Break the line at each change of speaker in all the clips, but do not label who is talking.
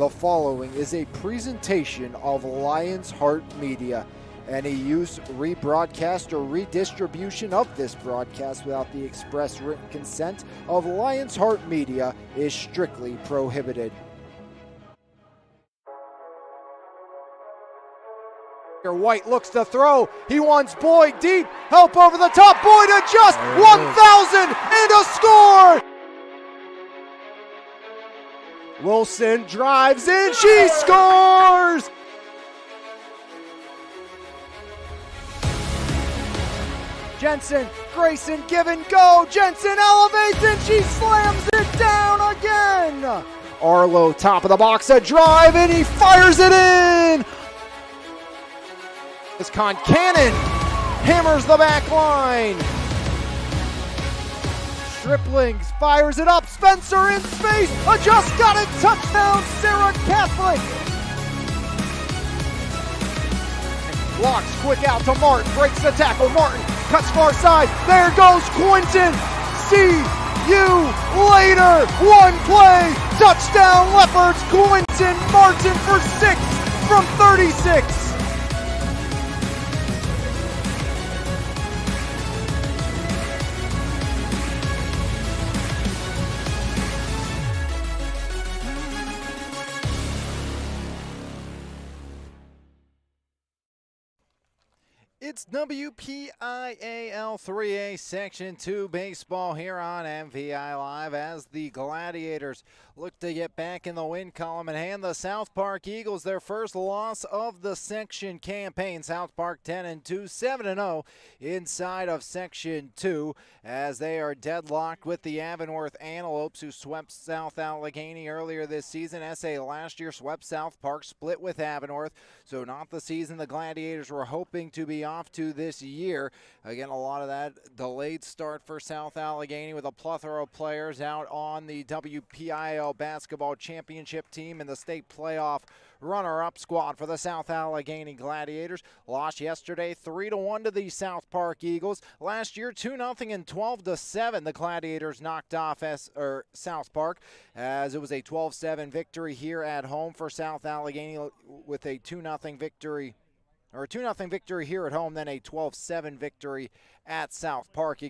The following is a presentation of Lions Heart Media. Any use, rebroadcast, or redistribution of this broadcast without the express written consent of Lions Heart Media is strictly prohibited. White looks to throw. He wants Boyd deep. Help over the top. Boyd adjusts. 1,000 and a score. Wilson drives in. She scores. Jensen, Grayson, give and go. Jensen elevates and she slams it down again. Arlo, top of the box, a drive, and he fires it in. As Concannon hammers the back line. Striplings fires it up. Spencer in space. Just got it. Touchdown, Sarah Catholic. Blocks quick out to Martin. Breaks the tackle. Martin cuts far side. There goes Quinton. See you later. One play. Touchdown, Leopards. Quinton Martin for 6 from 36. It's WPIAL 3A Section 2 baseball here on MVI Live as the Gladiators look to get back in the win column and hand the South Park Eagles their first loss of the section campaign. South Park 10-2, 7-0 inside of Section 2 as they are deadlocked with the Avonworth Antelopes, who swept South Allegheny earlier this season. SA last year swept South Park, split with Avonworth, so not the season the Gladiators were hoping to be off to this year. Again, a lot of that delayed start for South Allegheny with a plethora of players out on the WPIL basketball championship team and the state playoff runner-up squad for the South Allegheny Gladiators. Lost yesterday 3-1 to the South Park Eagles. Last year 2-0 and 12-7 the Gladiators knocked off South Park, as it was a 12-7 victory here at home for South Allegheny with a 2-0 victory. Or a 2-0 victory here at home, then a 12-7 victory at South Park,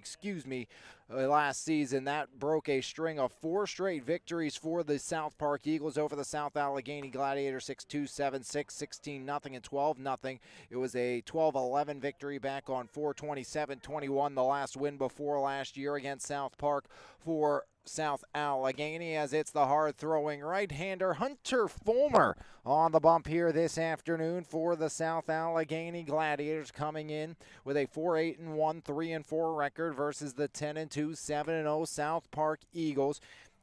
last season. That broke a string of 4 straight victories for the South Park Eagles over the South Allegheny Gladiators, 6-2, 7-6, 16-0, and 12-0. It was a 12-11 victory back on 4/27/21, the last win before last year against South Park for South Allegheny, as it's the hard-throwing right-hander Hunter Fulmer on the bump here this afternoon for the South Allegheny Gladiators, coming in with a 4-8-1, 3-4 record versus the 10-2, 7-0 South Park Eagles.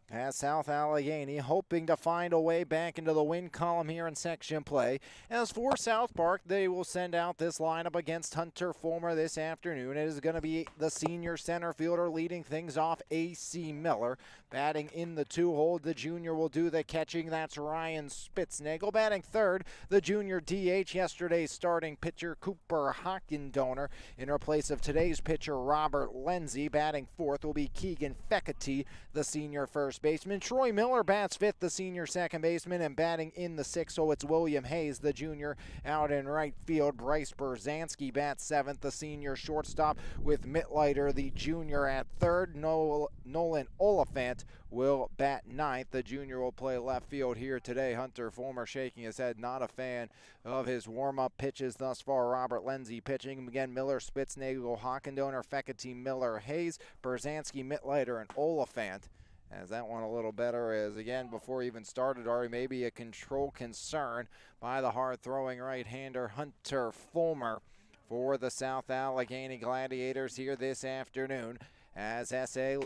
As South Allegheny hoping to find a way back into the win column here in section play. As for South Park, they will send out this lineup against Hunter Fulmer this afternoon. It is going to be the senior center fielder leading things off, A.C. Miller. Batting in the 2-hole, the junior will do the catching. That's Ryan Spitznagel. Batting third, the junior DH, yesterday's starting pitcher Cooper Hockendoner, in replace of today's pitcher Robert Lenzi. Batting fourth will be Keegan Fecati, the senior first baseman. Troy Miller bats fifth, the senior second baseman, and batting in the sixth, so it's William Hayes, the junior, out in right field. Bryce Berzanski bats seventh, the senior shortstop, with Mittleiter, the junior, at third. Nolan Oliphant will bat ninth. The junior will play left field here today. Hunter Fulmer shaking his head, not a fan of his warm-up pitches thus far. Robert Lenzi pitching. Again, Miller, Spitznagel, Hockendoner, Fecati, Miller, Hayes, Berzanski, Mittleiter, and Oliphant. As that one a little better, as again before he even started already maybe a control concern by the hard-throwing right-hander Hunter Fulmer for the South Allegheny Gladiators here this afternoon. As SA,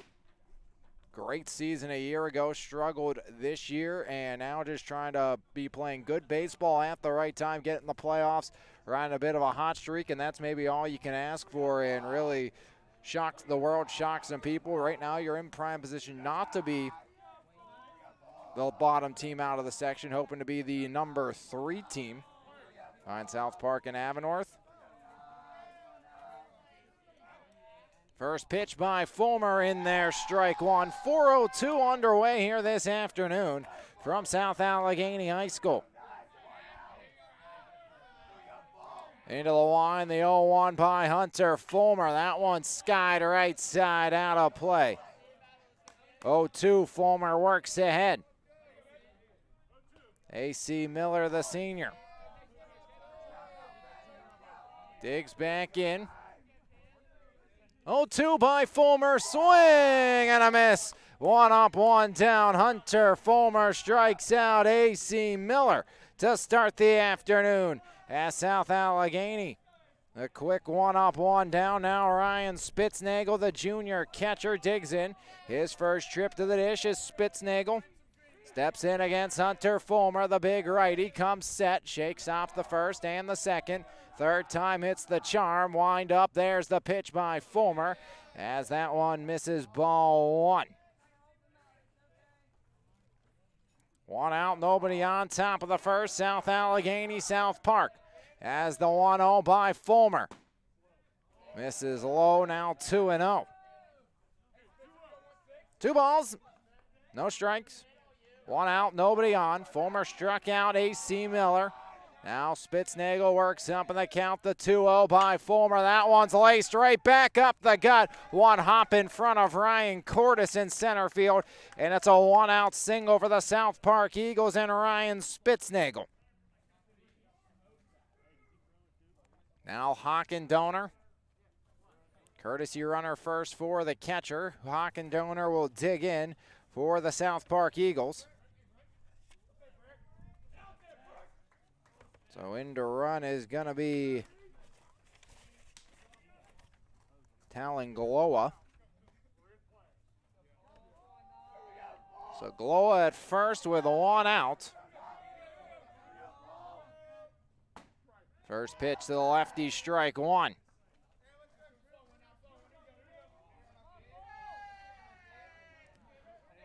great season a year ago, struggled this year, and now just trying to be playing good baseball at the right time, get in the playoffs, riding a bit of a hot streak, and that's maybe all you can ask for, and really shocked the world, shocked some people. Right now you're in prime position not to be the bottom team out of the section, hoping to be the number 3 team behind South Park and Avonworth. First pitch by Fulmer in there, strike one. 4:02 underway here this afternoon. from South Allegheny High School. Into the line, the 0-1 by Hunter Fulmer. That one skied right side out of play. 0-2, Fulmer works ahead. A.C. Miller, the senior. Digs back in. 0-2 by Fulmer, swing and a miss. 1 up, 1 down. Hunter Fulmer strikes out A.C. Miller to start the afternoon at South Allegheny. A quick 1 up, 1 down. Now Ryan Spitznagel, the junior catcher, digs in. His first trip to the dish is Spitznagel. Steps in against Hunter Fulmer, the big righty, comes set, shakes off the first and the second. Third time hits the charm, wind up, there's the pitch by Fulmer as that one misses ball 1. 1 out, nobody on top of the first. South Allegheny, South Park as the 1-0 by Fulmer. Misses low, now 2-0. 2 balls, no strikes. 1 out, nobody on. Fulmer struck out A.C. Miller. Now Spitznagel works up in the count, the 2-0 by Fulmer. That one's laced right back up the gut. 1 hop in front of Ryan Cordes in center field, and it's a 1-out single for the South Park Eagles and Ryan Spitznagel. Now Hockendoner. Courtesy runner first for the catcher. Hockendoner will dig in for the South Park Eagles. So in to run is going to be Talangloa. So Gloa at first with 1 out. First pitch to the lefty, strike 1.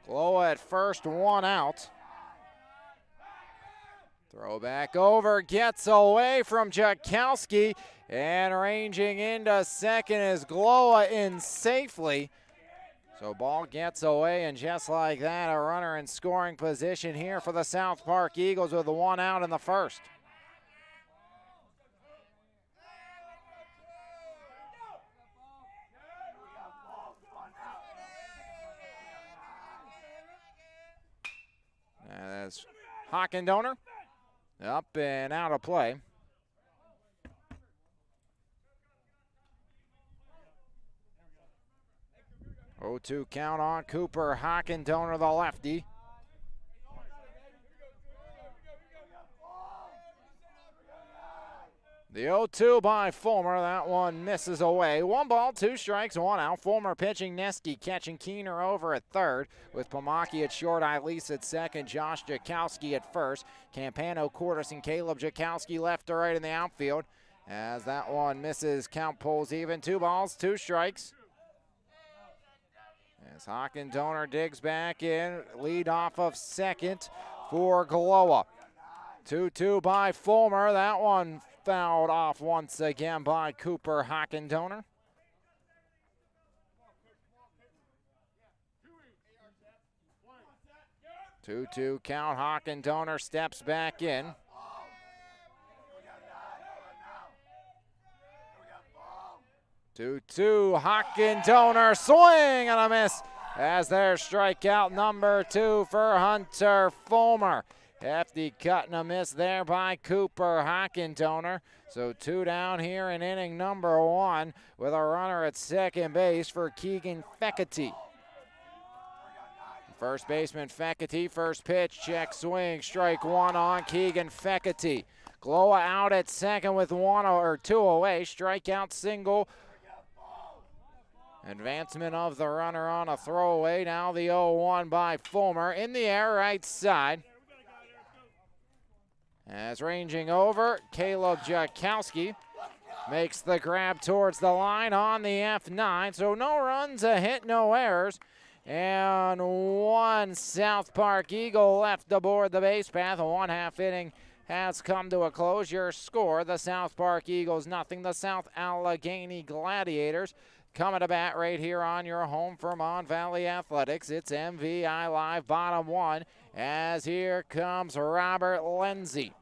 Gloa at first, 1 out. Throw back over, gets away from Jakowski, and ranging into second is Gloa in safely. So ball gets away, and just like that, a runner in scoring position here for the South Park Eagles with 1 out in the first. That's Hockendoner. Up and out of play. 0-2 count on Cooper Hockendoner, the lefty. The 0-2 by Fulmer, that one misses away. 1 ball, 2 strikes, 1 out. Fulmer pitching, Neski catching, Keener over at third with Pomaki at short, Ilis at second, Josh Jakowski at first. Campano, Cordes, and Caleb Jakowski left to right in the outfield. As that one misses, count pulls even. 2 balls, 2 strikes. As Hockendoner digs back in, lead off of second for Gloa. 2-2 by Fulmer, that one fouled off once again by Cooper Hockendoner. Two count. Hockendoner steps back in. Two Hockendoner, swing and a miss as their strikeout number 2 for Hunter Fulmer. Hefty cut and a miss there by Cooper Hockendoner. So 2 down here in inning number 1 with a runner at second base for Keegan Fecity. First baseman Fecity, first pitch, check, swing, strike 1 on Keegan Fecity. Gloa out at second with 2 away, strikeout single. Advancement of the runner on a throwaway. Now the 0-1 by Fulmer in the air right side. As ranging over, Caleb Jakowski makes the grab towards the line on the F9. So no runs, a hit, no errors. And 1 South Park Eagle left aboard the base path. A 1/2 inning has come to a close. Your score, the South Park Eagles 0, the South Allegheny Gladiators. Coming to bat right here on your home for Mon Valley Athletics. It's MVI Live, bottom 1. as here comes Robert Lindsay.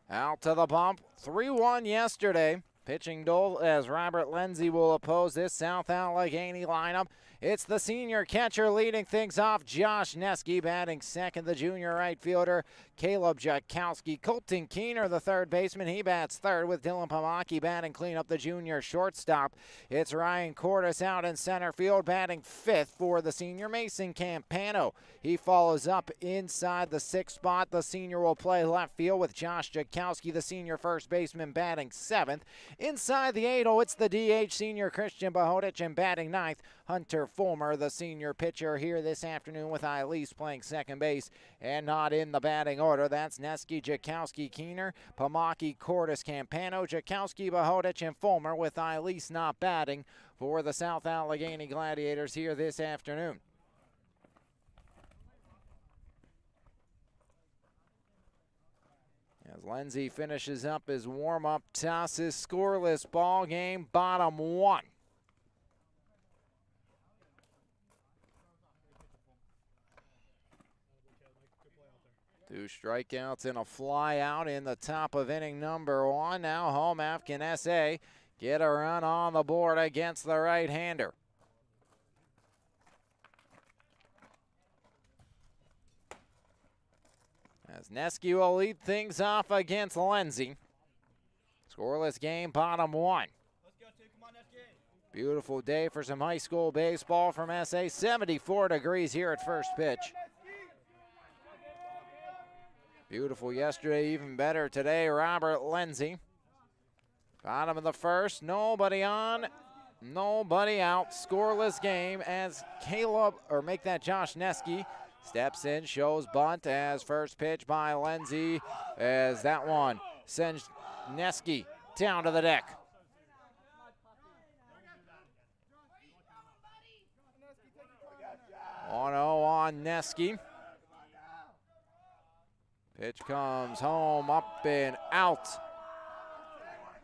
Out to the bump, 3-1 yesterday. Pitching duel as Robert Lindsay will oppose this South Allegheny lineup. It's the senior catcher leading things off. Josh Neske batting second. The junior right fielder, Caleb Jakowski. Colton Keener, the third baseman, he bats third with Dylan Pamaki batting cleanup, the junior shortstop. It's Ryan Cordes out in center field batting fifth for the senior. Mason Campano, he follows up inside the sixth spot. The senior will play left field with Josh Jakowski, the senior first baseman, batting seventh. Inside the 8-0, it's the DH senior Christian Bahodich, and batting ninth, Hunter Fulmer, the senior pitcher here this afternoon, with Elise playing second base and not in the batting order. That's Neske, Jakowski, Keener, Pamaki, Cordes, Campano, Jakowski, Bahodich, and Fulmer, with Elise not batting for the South Allegheny Gladiators here this afternoon. As Lindsay finishes up his warm-up tosses, scoreless ball game, bottom one. Two strikeouts and a fly out in the top of inning number one. Now Hallmap can SA get a run on the board against the right-hander. As Neske will lead things off against Lindsay. Scoreless game, bottom one. Beautiful day for some high school baseball from SA. 74 degrees here at first pitch. Beautiful yesterday, even better today. Robert Lindsay. Bottom of the first, nobody on, nobody out. Scoreless game as Josh Neske steps in, shows bunt as first pitch by Lindsay, as that one sends Neske down to the deck. On 0 on Neske. Pitch comes home, up and out.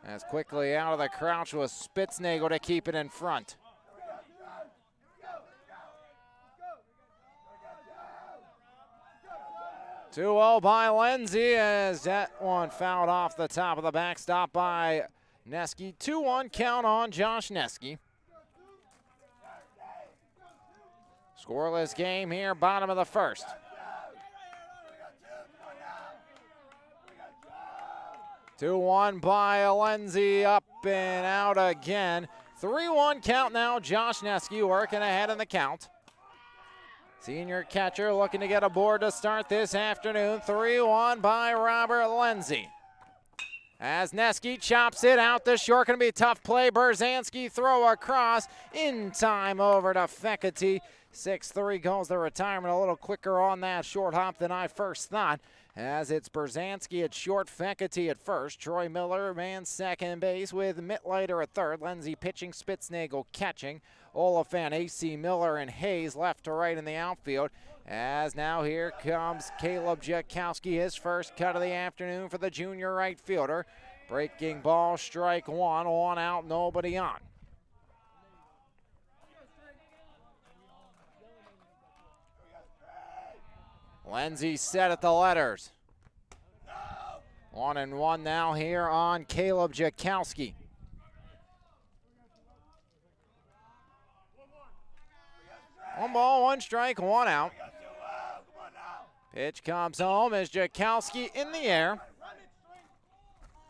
As quickly out of the crouch was Spitznagel to keep it in front. Two 0 by Lindsay as that one fouled off the top of the backstop by Neske. 2-1 count on Josh Neske. Scoreless game here, bottom of the first. 2-1 by Lindsay, up and out again. 3-1 count now. Josh Neske working ahead in the count. Senior catcher looking to get aboard to start this afternoon. 3-1 by Robert Lindsay. As Neske chops it out the short, going to be a tough play. Berzanski throw across in time over to Fekete. 6-3 goes the retirement, a little quicker on that short hop than I first thought. As it's Berzanski at short, Fekete at first. Troy Miller man second base with Mittleiter at third. Lindsay pitching, Spitznagel catching. Oliphant, AC Miller, and Hayes left to right in the outfield. As now here comes Caleb Jakowski, his first cut of the afternoon for the junior right fielder. Breaking ball, strike one out, nobody on. Lindsay set at the letters. 1-1 now here on Caleb Jakowski. One ball, one strike, one out. Pitch comes home as Jakowski in the air.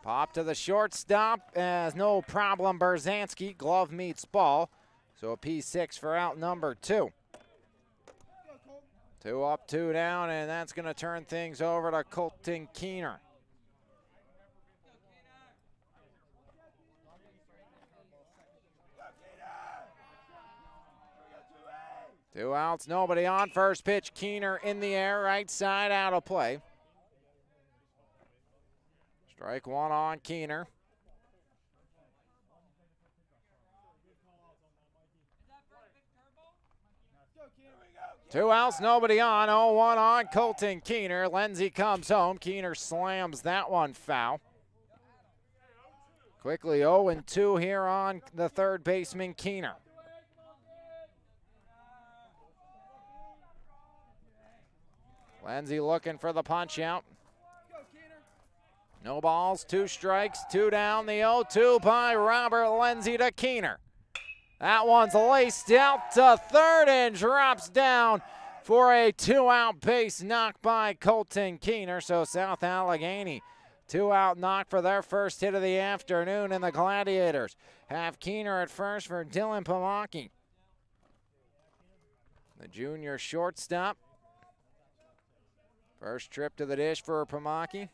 Pop to the shortstop as no problem. Berzanski, glove meets ball. So a P6 for out number two. 2 up, 2 down, and that's going to turn things over to Colton Keener. Two outs, nobody on. First pitch, Keener in the air, right side, out of play. Strike one on Keener. Two outs, nobody on. 0-1 on Colton Keener. Lindsay comes home. Keener slams that one foul. Quickly 0-2 here on the third baseman, Keener. Lindsay looking for the punch out. No balls, 2 strikes, 2 down. The 0-2 by Robert Lindsay to Keener. That one's laced out to third and drops down for a 2-out base knock by Colton Keener. So South Allegheny, 2-out knock for their first hit of the afternoon, and the Gladiators have Keener at first for Dylan Pamaki. The junior shortstop. First trip to the dish for Pamaki.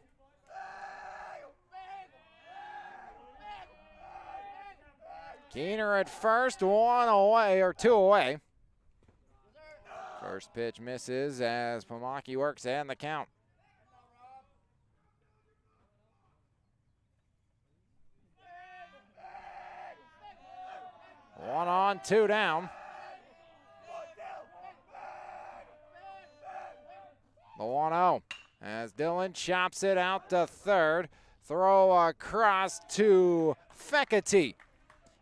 Keener at first, 1 away, or 2 away. First pitch misses as Pamaki works in the count. One on, 2 down. The 1-0 as Dylan chops it out to third. Throw across to Fecati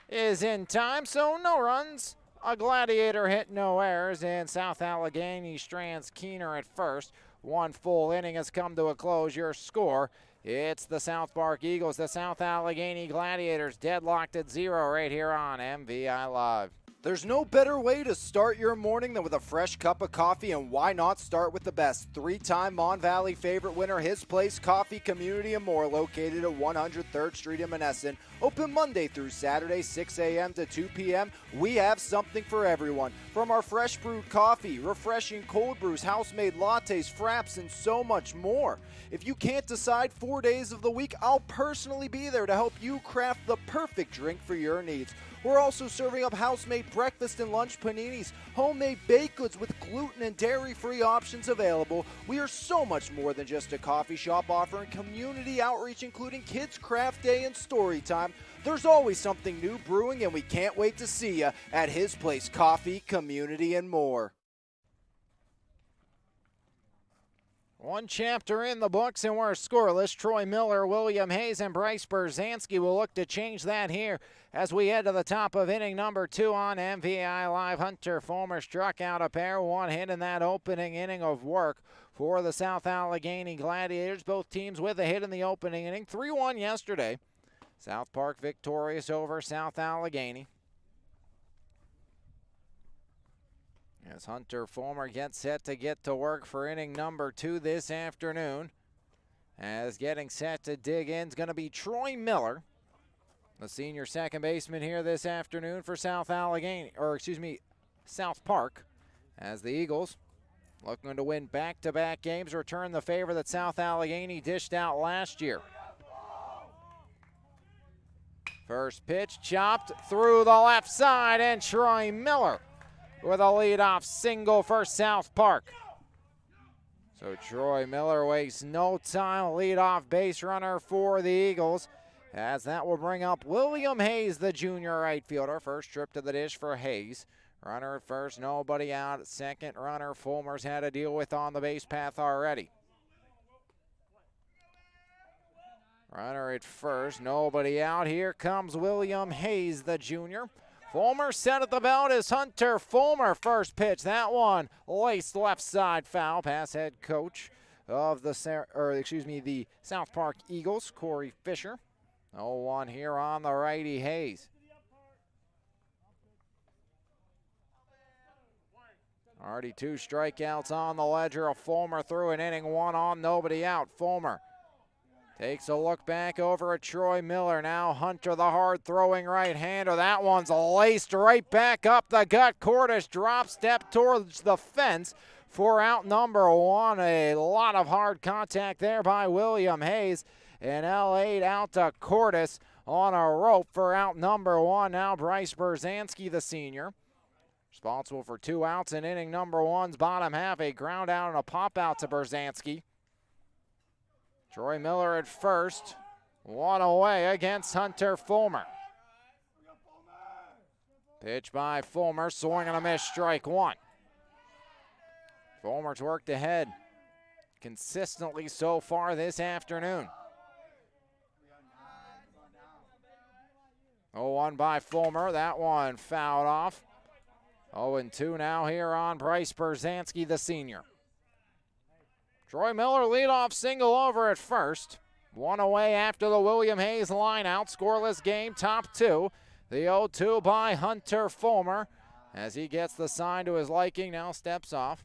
is in time, so no runs. A Gladiator hit, no errors, and South Allegheny strands Keener at first. 1 full inning has come to a close. Your score, it's the South Park Eagles, the South Allegheny Gladiators deadlocked at 0 right here on MVI Live.
There's no better way to start your morning than with a fresh cup of coffee, and why not start with the best? 3-time Mon Valley favorite winner, His Place Coffee Community and More, located at 103rd Street in Monessen. Open Monday through Saturday, 6 a.m. to 2 p.m. We have something for everyone. From our fresh brewed coffee, refreshing cold brews, house-made lattes, fraps, and so much more. If you can't decide 4 days of the week, I'll personally be there to help you craft the perfect drink for your needs. We're also serving up house-made breakfast and lunch paninis, homemade baked goods with gluten and dairy-free options available. We are so much more than just a coffee shop, offering community outreach including Kids Craft Day and Story Time. There's always something new brewing, and we can't wait to see you at His Place Coffee, Community, and More.
One chapter in the books, and we're scoreless. Troy Miller, William Hayes, and Bryce Berzanski will look to change that here as we head to the top of inning number 2 on MVI Live. Hunter Fulmer struck out a pair, 1 hit in that opening inning of work for the South Allegheny Gladiators. Both teams with a hit in the opening inning. 3-1 yesterday. South Park victorious over South Allegheny. As Hunter Fulmer gets set to get to work for inning number 2 this afternoon. As getting set to dig in is going to be Troy Miller, the senior second baseman here this afternoon for South Park. As the Eagles, looking to win back-to-back games, return the favor that South Allegheny dished out last year. First pitch chopped through the left side, and Troy Miller with a leadoff single for South Park. So Troy Miller wastes no time, leadoff base runner for the Eagles, as that will bring up William Hayes, the junior right fielder. First trip to the dish for Hayes. Runner at first, nobody out at second. Runner Fulmer's had to deal with on the base path already. Runner at first, nobody out. Here comes William Hayes, the junior. Fulmer set at the belt as Hunter Fulmer. First pitch, that one laced left side foul. Pass head coach of the South Park Eagles, Corey Fisher. 0-1 here on the righty Hayes. Already 2 strikeouts on the ledger of Fulmer through an inning, 1 on, nobody out. Fulmer takes a look back over at Troy Miller. Now Hunter, the hard-throwing right-hander. That one's laced right back up the gut. Cordes drop step towards the fence for out number 1. A lot of hard contact there by William Hayes. And L8 out to Cordes on a rope for out number 1. Now Bryce Berzanski, the senior, responsible for 2 outs in inning number 1's bottom half. A ground out and a pop out to Berzanski. Troy Miller at first, 1 away against Hunter Fulmer. Pitch by Fulmer, swing and a miss, strike 1. Fulmer's worked ahead consistently so far this afternoon. 0-1 by Fulmer, that one fouled off. 0-2 now here on Bryce Berzanski, the senior. Troy Miller leadoff single over at first. One away after the William Hayes line out. Scoreless game, top two. The 0-2 by Hunter Fulmer as he gets the sign to his liking, now steps off.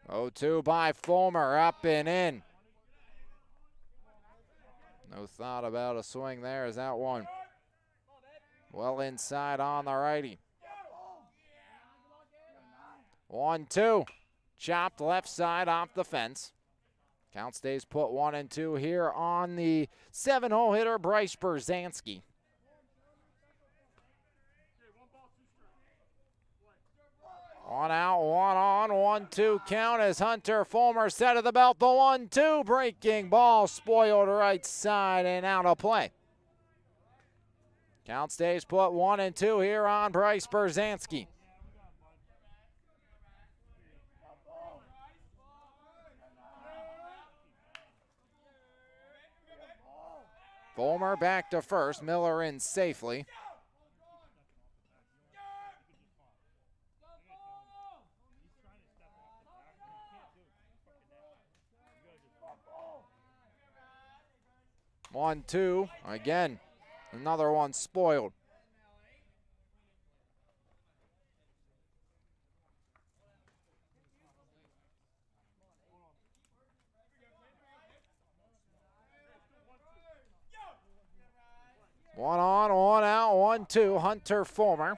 Oh, 2 by Fulmer, up and in. No thought about a swing there as that one well inside on the righty. 1-2, chopped left side off the fence. Count stays put 1-2 here on the 7-hole hitter Bryce Berzanski. One out, one on, 1-2 count as Hunter Fulmer set of the belt. The 1-2 breaking ball spoiled right side and out of play. Count stays put 1-2 here on Bryce Berzanski. Fulmer back to first, Miller in safely. One, two, again, another one spoiled. One on, one out, 1-2, Hunter Fulmer.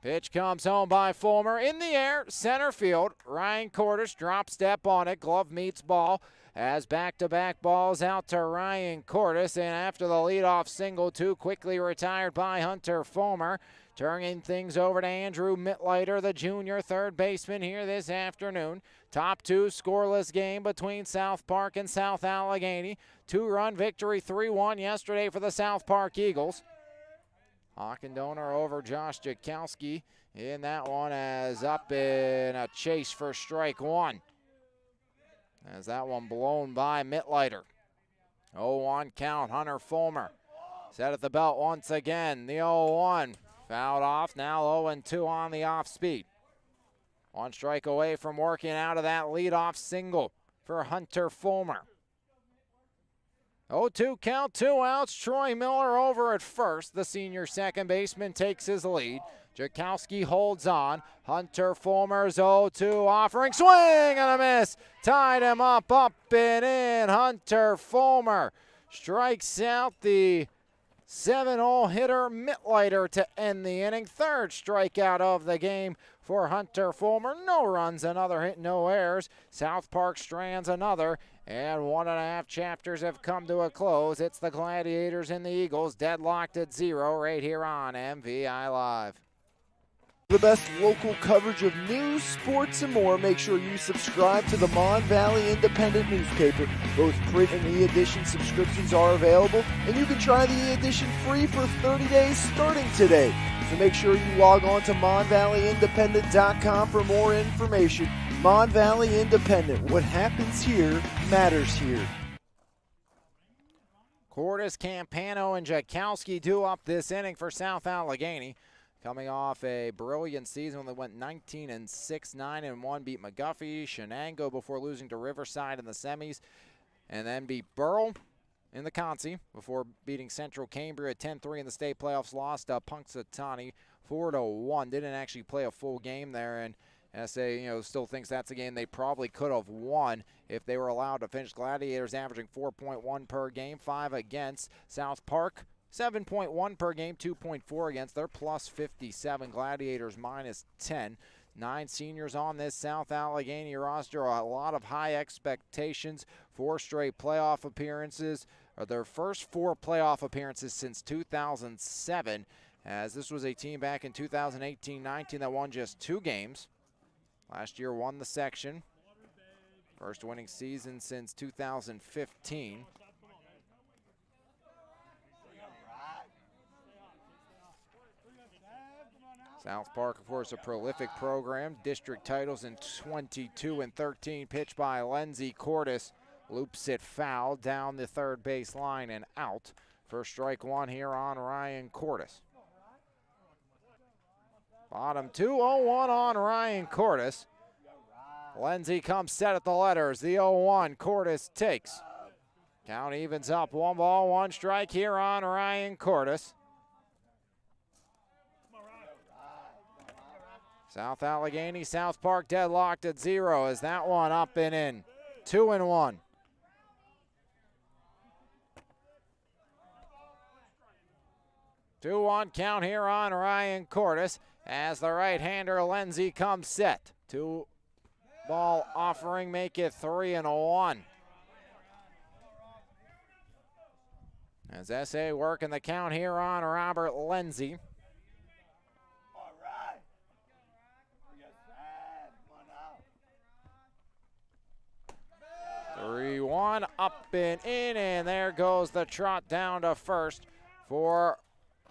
Pitch comes home by Fulmer. In the air, center field. Ryan Cordes drop step on it. Glove meets ball. As back-to-back balls out to Ryan Cordes. And after the leadoff single, 2 quickly retired by Hunter Fulmer. Turning things over to Andrew Mittleiter, the junior third baseman here this afternoon. Top 2 scoreless game between South Park and South Allegheny. 2-run victory, 3-1 yesterday for the South Park Eagles. Hockendoner over Josh Jakowski in that one as up in a chase for strike one. As that one blown by Mittleiter. 0-1 count, Hunter Fulmer. Set at the belt once again, the 0-1. Fouled off, now 0-2 on the off speed. 1 strike away from working out of that leadoff single for Hunter Fulmer. 0-2 count, 2 outs. Troy Miller over at first. The senior second baseman takes his lead. Jakowski holds on. Hunter Fulmer's 0-2 offering. Swing and a miss. Tied him up and in. Hunter Fulmer strikes out the 7-hole hitter Mittleiter to end the inning. 3rd strikeout of the game for Hunter Fulmer. No runs, another hit, no errors. South Park strands another. And 1.5 chapters have come to a close. It's the Gladiators and the Eagles deadlocked at 0 right here on MVI Live.
The best local coverage of news, sports, and more. Make sure you subscribe to the Mon Valley Independent newspaper. Both print and e-edition subscriptions are available, and you can try the e-edition free for 30 days starting today. So make sure you log on to MonValleyIndependent.com for more information. Mon Valley Independent. What happens here matters here.
Cordes, Campano, and Jakowski do up this inning for South Allegheny. Coming off a brilliant season when they went 19-6, 9-1, beat McGuffey, Shenango before losing to Riverside in the semis, and then beat Burrell in the Concy before beating Central Cambria 10-3 in the state playoffs. Lost Punxsutawney 4-1. Didn't actually play a full game there, and SA, still thinks that's a game they probably could have won if they were allowed to finish. Gladiators averaging 4.1 per game, 5 against. South Park 7.1 per game, 2.4 against. They're plus 57. Gladiators minus 10. 9 seniors on this South Allegheny roster. A lot of high expectations. 4 straight playoff appearances. Their first 4 playoff appearances since 2007, as this was a team back in 2018-19 that won just 2 games. Last year won the section. First winning season since 2015. South Park, of course, a prolific program. District titles in 22 and 13. Pitched by Lindsey Cordes. Loops it foul down the third base line and out. for strike one here on Ryan Cordes. Bottom 2, 0-1 on Ryan Cordes. Lindsay comes set at the letters. The 0-1, Cordes takes. Count evens up, 1 ball, 1 strike here on Ryan Cordes. South Allegheny, South Park deadlocked at 0 as that one up and in. 2-1. Two-one count here on Ryan Cordes as the right-hander Lindsay comes set. 2-ball offering, make it 3-1. As SA working the count here on Robert Lindsay. 3-1, up and in, and there goes the trot down to first for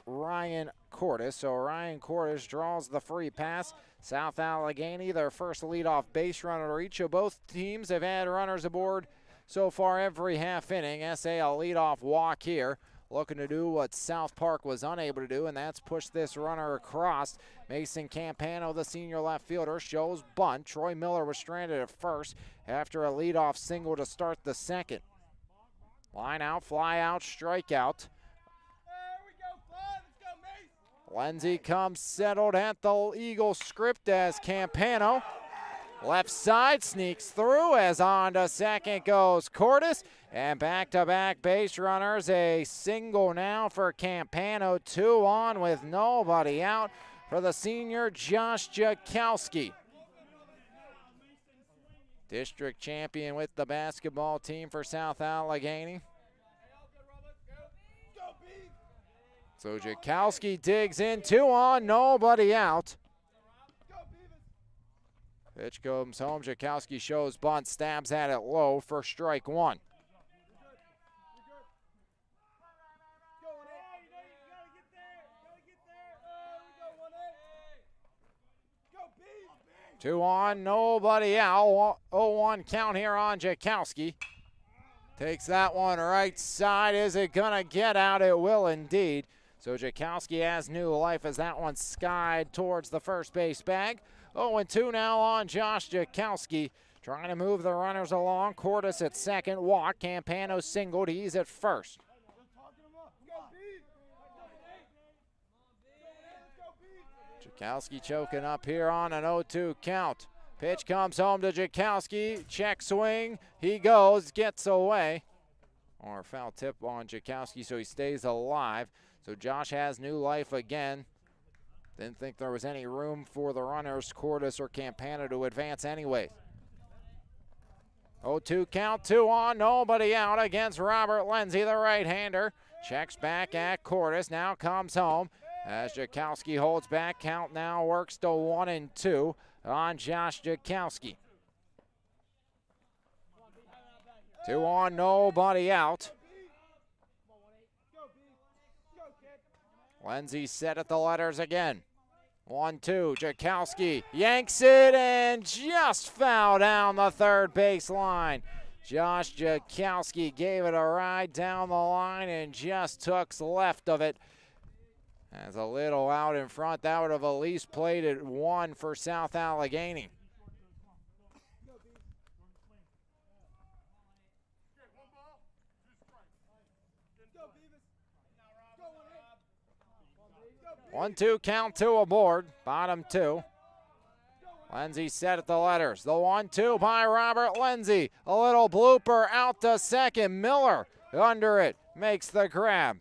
Ryan Cordes. So Ryan Cordes draws the free pass. South Allegheny, their first leadoff base runner each. So both teams have had runners aboard so far every half inning. SA a leadoff walk here, looking to do what South Park was unable to do, and that's push this runner across. Mason Campano, the senior left fielder, shows bunt. Troy Miller was stranded at first after a leadoff single to start the second. Line out, fly out, strikeout. Lindsay comes settled at the Eagle script as Campano. Left side sneaks through as on to second goes Cordes. And back-to-back base runners, a single now for Campano. 2 on with nobody out for the senior Josh Jakowski. District champion with the basketball team for South Allegheny. So Jakowski digs in, 2 on, nobody out. Pitch comes home, Jakowski shows bunt, stabs at it low for strike 1. Two on, nobody out. 0-1 count here on Jakowski. Takes that one right side. Is it gonna get out? It will indeed. So Jakowski has new life as that one skied towards the first base bag. 0-2 now on Josh Jakowski. Trying to move the runners along. Cordes at second, walk. Campano singled, he's at first. Jakowski choking up here on an 0-2 count. Pitch comes home to Jakowski. Check swing. He goes, gets away. Or a foul tip on Jakowski, so he stays alive. So Josh has new life again. Didn't think there was any room for the runners, Cordes or Campano, to advance anyway. 0-2 count, 2 on, nobody out against Robert Lindsay, the right-hander. Checks back at Cordes, now comes home. As Jakowski holds back, count now works to 1-2 on Josh Jakowski. 2 on, nobody out. Lindsay set at the letters again. 1-2, Jakowski yanks it and just foul down the third base line. Josh Jakowski gave it a ride down the line and just took left of it. As a little out in front, that would have at least played at 1 for South Allegheny. One, 2 count, 2 aboard, bottom 2. Lindsay set at the letters. The 1-2 by Robert Lindsay. A little blooper out to second. Miller under it, makes the grab.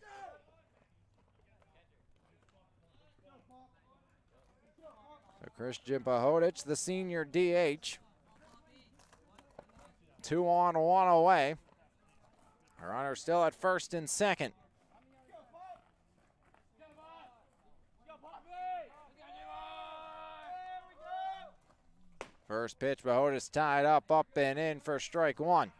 So Christian Pahodich, the senior DH. 2 on, 1 away. Runner still at first and second. First pitch, Pahodich tied up and in for strike 1.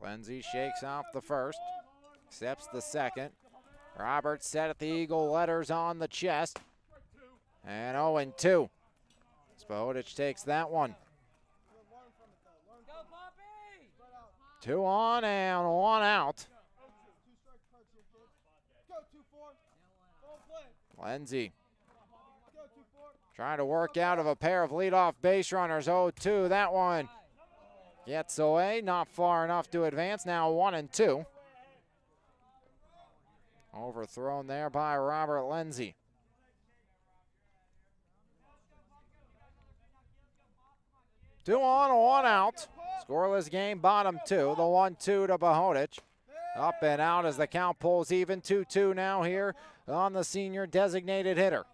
Lindsay shakes off the first, accepts the second. Roberts set at the Eagle letters on the chest. And 0-2. Spohodich takes that one. 2 on and 1 out. Lenzi trying to work out of a pair of leadoff base runners. 0-2, that one gets away, not far enough to advance. Now 1-2. Overthrown there by Robert Lenzi. Two on, 1 out. Scoreless game, bottom 2. The 1-2 to Spohodich. Up and out as the count pulls even. 2-2 now here on the senior designated hitter.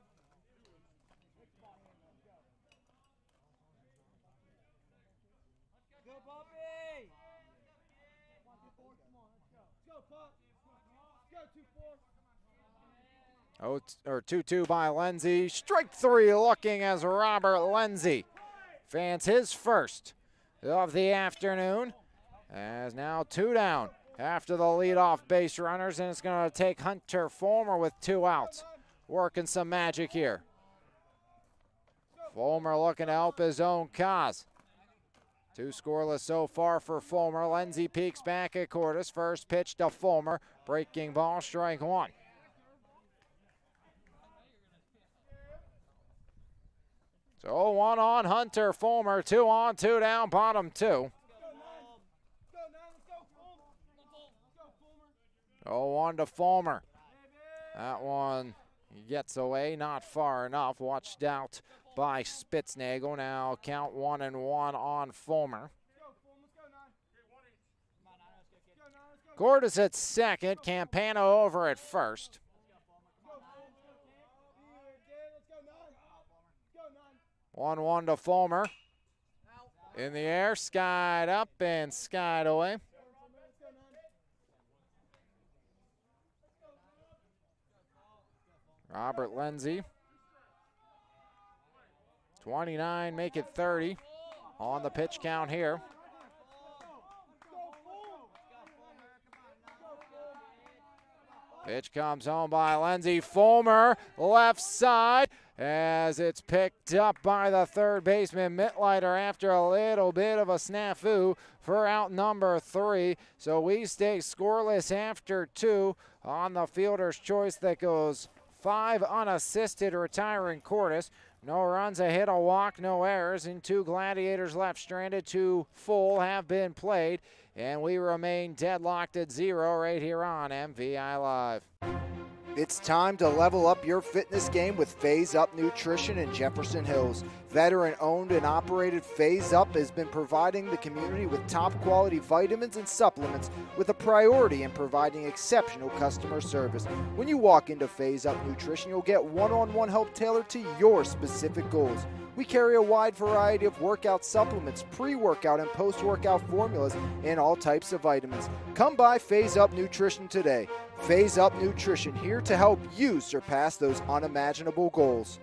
Oh, or 2-2 by Lenzi. Strike 3 looking as Robert Lenzi fans his first of the afternoon. As now 2 down after the leadoff base runners, and it's going to take Hunter Fulmer with 2 outs. Working some magic here. Fulmer looking to help his own cause. 2 scoreless so far for Fulmer. Lenzi peeks back at Cordes. First pitch to Fulmer. Breaking ball, strike 1. So 1 on Hunter Fulmer, 2 on, 2 down, bottom 2. 0-1 to Fulmer. That one gets away, not far enough. Watched out by Spitznagel. Now count 1-1 on Fulmer. Cordes at second, Campano over at first. 1-1 to Fulmer. In the air, skied up and skied away. Robert Lenzi. 29, make it 30 on the pitch count here. Pitch comes home by Lenzi. Fulmer, left side, as it's picked up by the third baseman, Mittleiter, after a little bit of a snafu for out number 3. So we stay scoreless after 2 on the fielder's choice that goes 5 unassisted, retiring Cordes. No runs, a hit, a walk, no errors, and 2 Gladiators left stranded. 2 full have been played, and we remain deadlocked at 0 right here on MVI Live.
It's time to level up your fitness game with Phase Up Nutrition in Jefferson Hills. Veteran-owned and operated Phase Up has been providing the community with top-quality vitamins and supplements with a priority in providing exceptional customer service. When you walk into Phase Up Nutrition, you'll get one-on-one help tailored to your specific goals. We carry a wide variety of workout supplements, pre-workout and post-workout formulas, and all types of vitamins. Come by Phase Up Nutrition today. Phase Up Nutrition, here to help you surpass those unimaginable goals.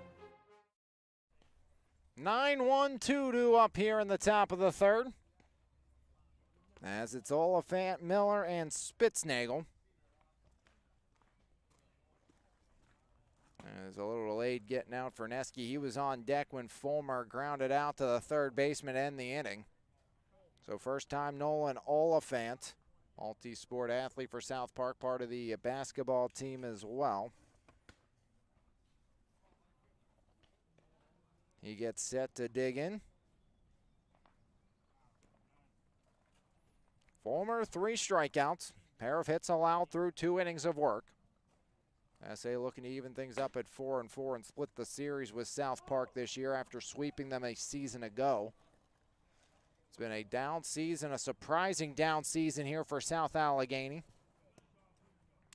9-1-2 up here in the top of the third, as it's Oliphant, Miller, and Spitznagel. There's a little delayed getting out for Neske. He was on deck when Fulmer grounded out to the third baseman to end the inning. So first time Nolan Oliphant, multi-sport athlete for South Park, part of the basketball team as well. He gets set to dig in. Fulmer, 3 strikeouts. Pair of hits allowed through 2 innings of work. SA looking to even things up at 4-4 and split the series with South Park this year after sweeping them a season ago. It's been a down season, a surprising down season here for South Allegheny.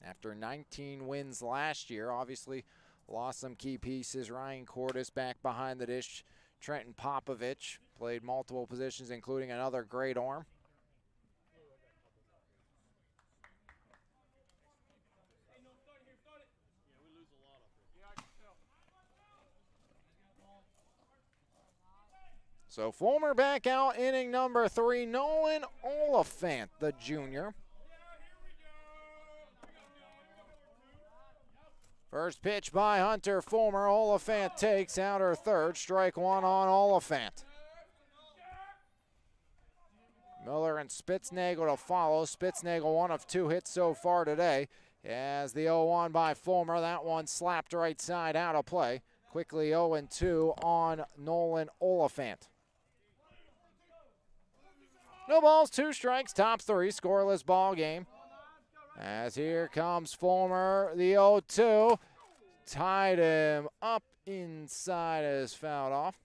After 19 wins last year, obviously lost some key pieces. Ryan Cordes back behind the dish. Trenton Popovich played multiple positions, including another great arm. So Fulmer back out, inning number 3. Nolan Oliphant, the junior. First pitch by Hunter Fulmer. Oliphant takes outer third. Strike one on Oliphant. Miller and Spitznagel to follow. Spitznagel one of 2 hits so far today. As the 0-1 by Fulmer. That one slapped right side out of play. Quickly 0-2 on Nolan Oliphant. No balls, 2 strikes, top 3, scoreless ball game. As here comes Fulmer, the 0-2. Tied him up inside as fouled off.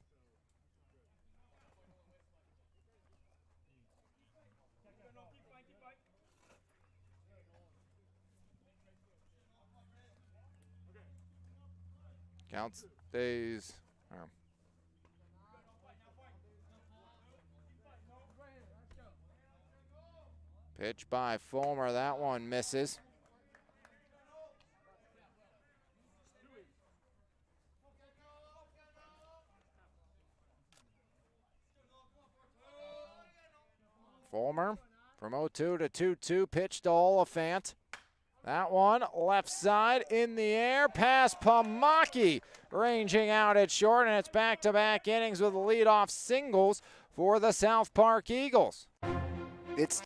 Count stays. Pitch by Fulmer, that one misses. Fulmer from 0-2 to 2-2, pitch to Oliphant. That one left side in the air, past Pamaki, ranging out at short, and it's back-to-back innings with leadoff singles for the South Park Eagles.
It's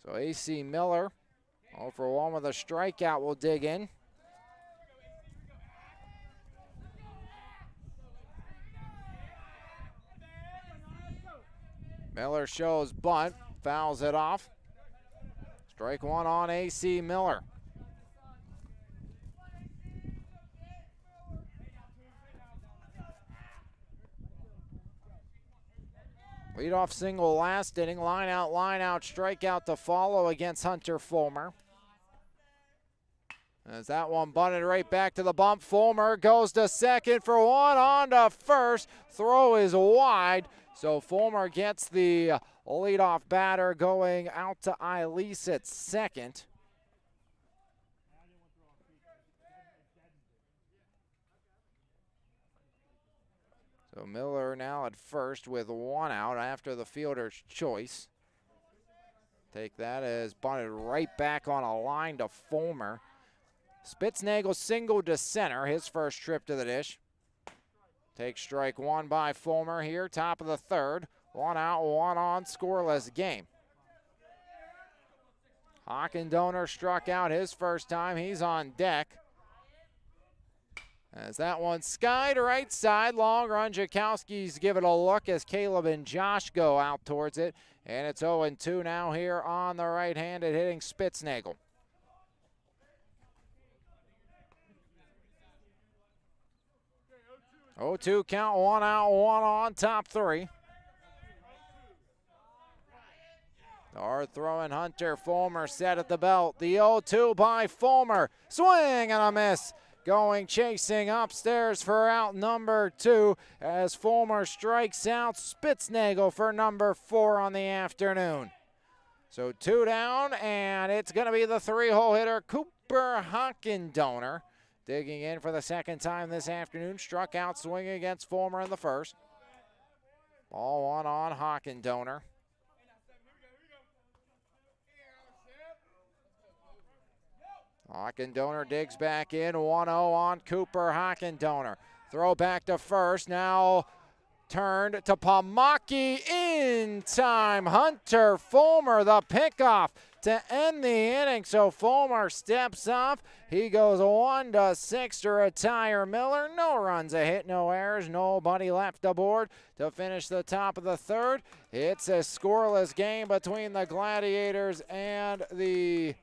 So A.C. Miller, 0 for 1 with a strikeout, will dig in. Miller shows bunt, fouls it off. Strike one on A.C. Miller. Leadoff single last inning, line out, strikeout to follow against Hunter Fulmer. As that one bunted right back to the bump, Fulmer goes to second for one, on to first. Throw is wide, so Fulmer gets the leadoff batter going out to Eilise at second. So Miller now at first with 1 out after the fielder's choice. Take that as bunted right back on a line to Fulmer. Spitznagel single to center, his first trip to the dish. Takes strike one by Fulmer here, top of the third. 1 out, 1 on, scoreless game. Hockendoner struck out his first time, he's on deck. As that one skied right side, long run. Jakowski's give it a look as Caleb and Josh go out towards it. And it's 0-2 now here on the right-handed hitting Spitznagel. Oh, 2 count, 1 out, 1 on, top 3. Hard throwing Hunter Fulmer set at the belt. The 0-2 by Fulmer. Swing and a miss. Going chasing upstairs for out number 2 as Fulmer strikes out Spitznagel for number 4 on the afternoon. So 2 down, and it's going to be the 3-hole hitter Cooper Hockendoner digging in for the second time this afternoon. Struck out swinging against Fulmer in the first. Ball 1 on Hockendoner. Hockendoner digs back in, 1-0 on Cooper Hockendoner. Throw back to first, now turned to Pamaki in time. Hunter Fulmer, the pickoff to end the inning. So Fulmer steps up. He goes 1-6 to retire Miller. No runs, a hit, no errors, nobody left aboard to finish the top of the third. It's a scoreless game between the Gladiators and the...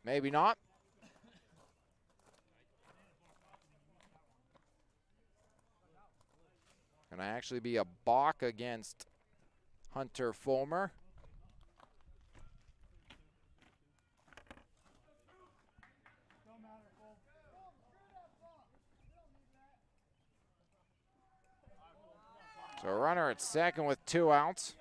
Maybe not. Going to actually be a balk against Hunter Fulmer. So a runner at second with 2 outs.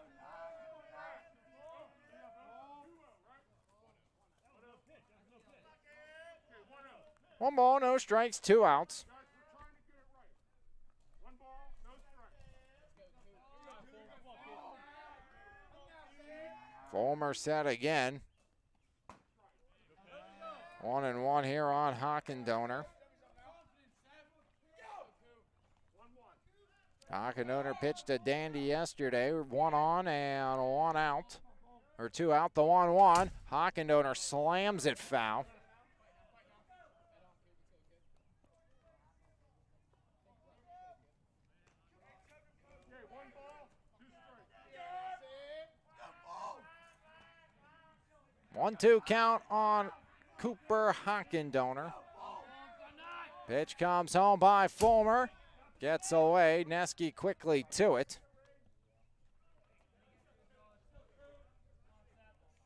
One ball, no strikes, 2 outs. Fulmer set again. 1-1 here on Hockendoner. Hockendoner pitched a dandy yesterday. 1 on and 1 out. Or 2 out, the 1-1. Hockendoner slams it foul. One-two count on Cooper Hockendoner. Pitch comes home by Fulmer. Gets away. Neske quickly to it.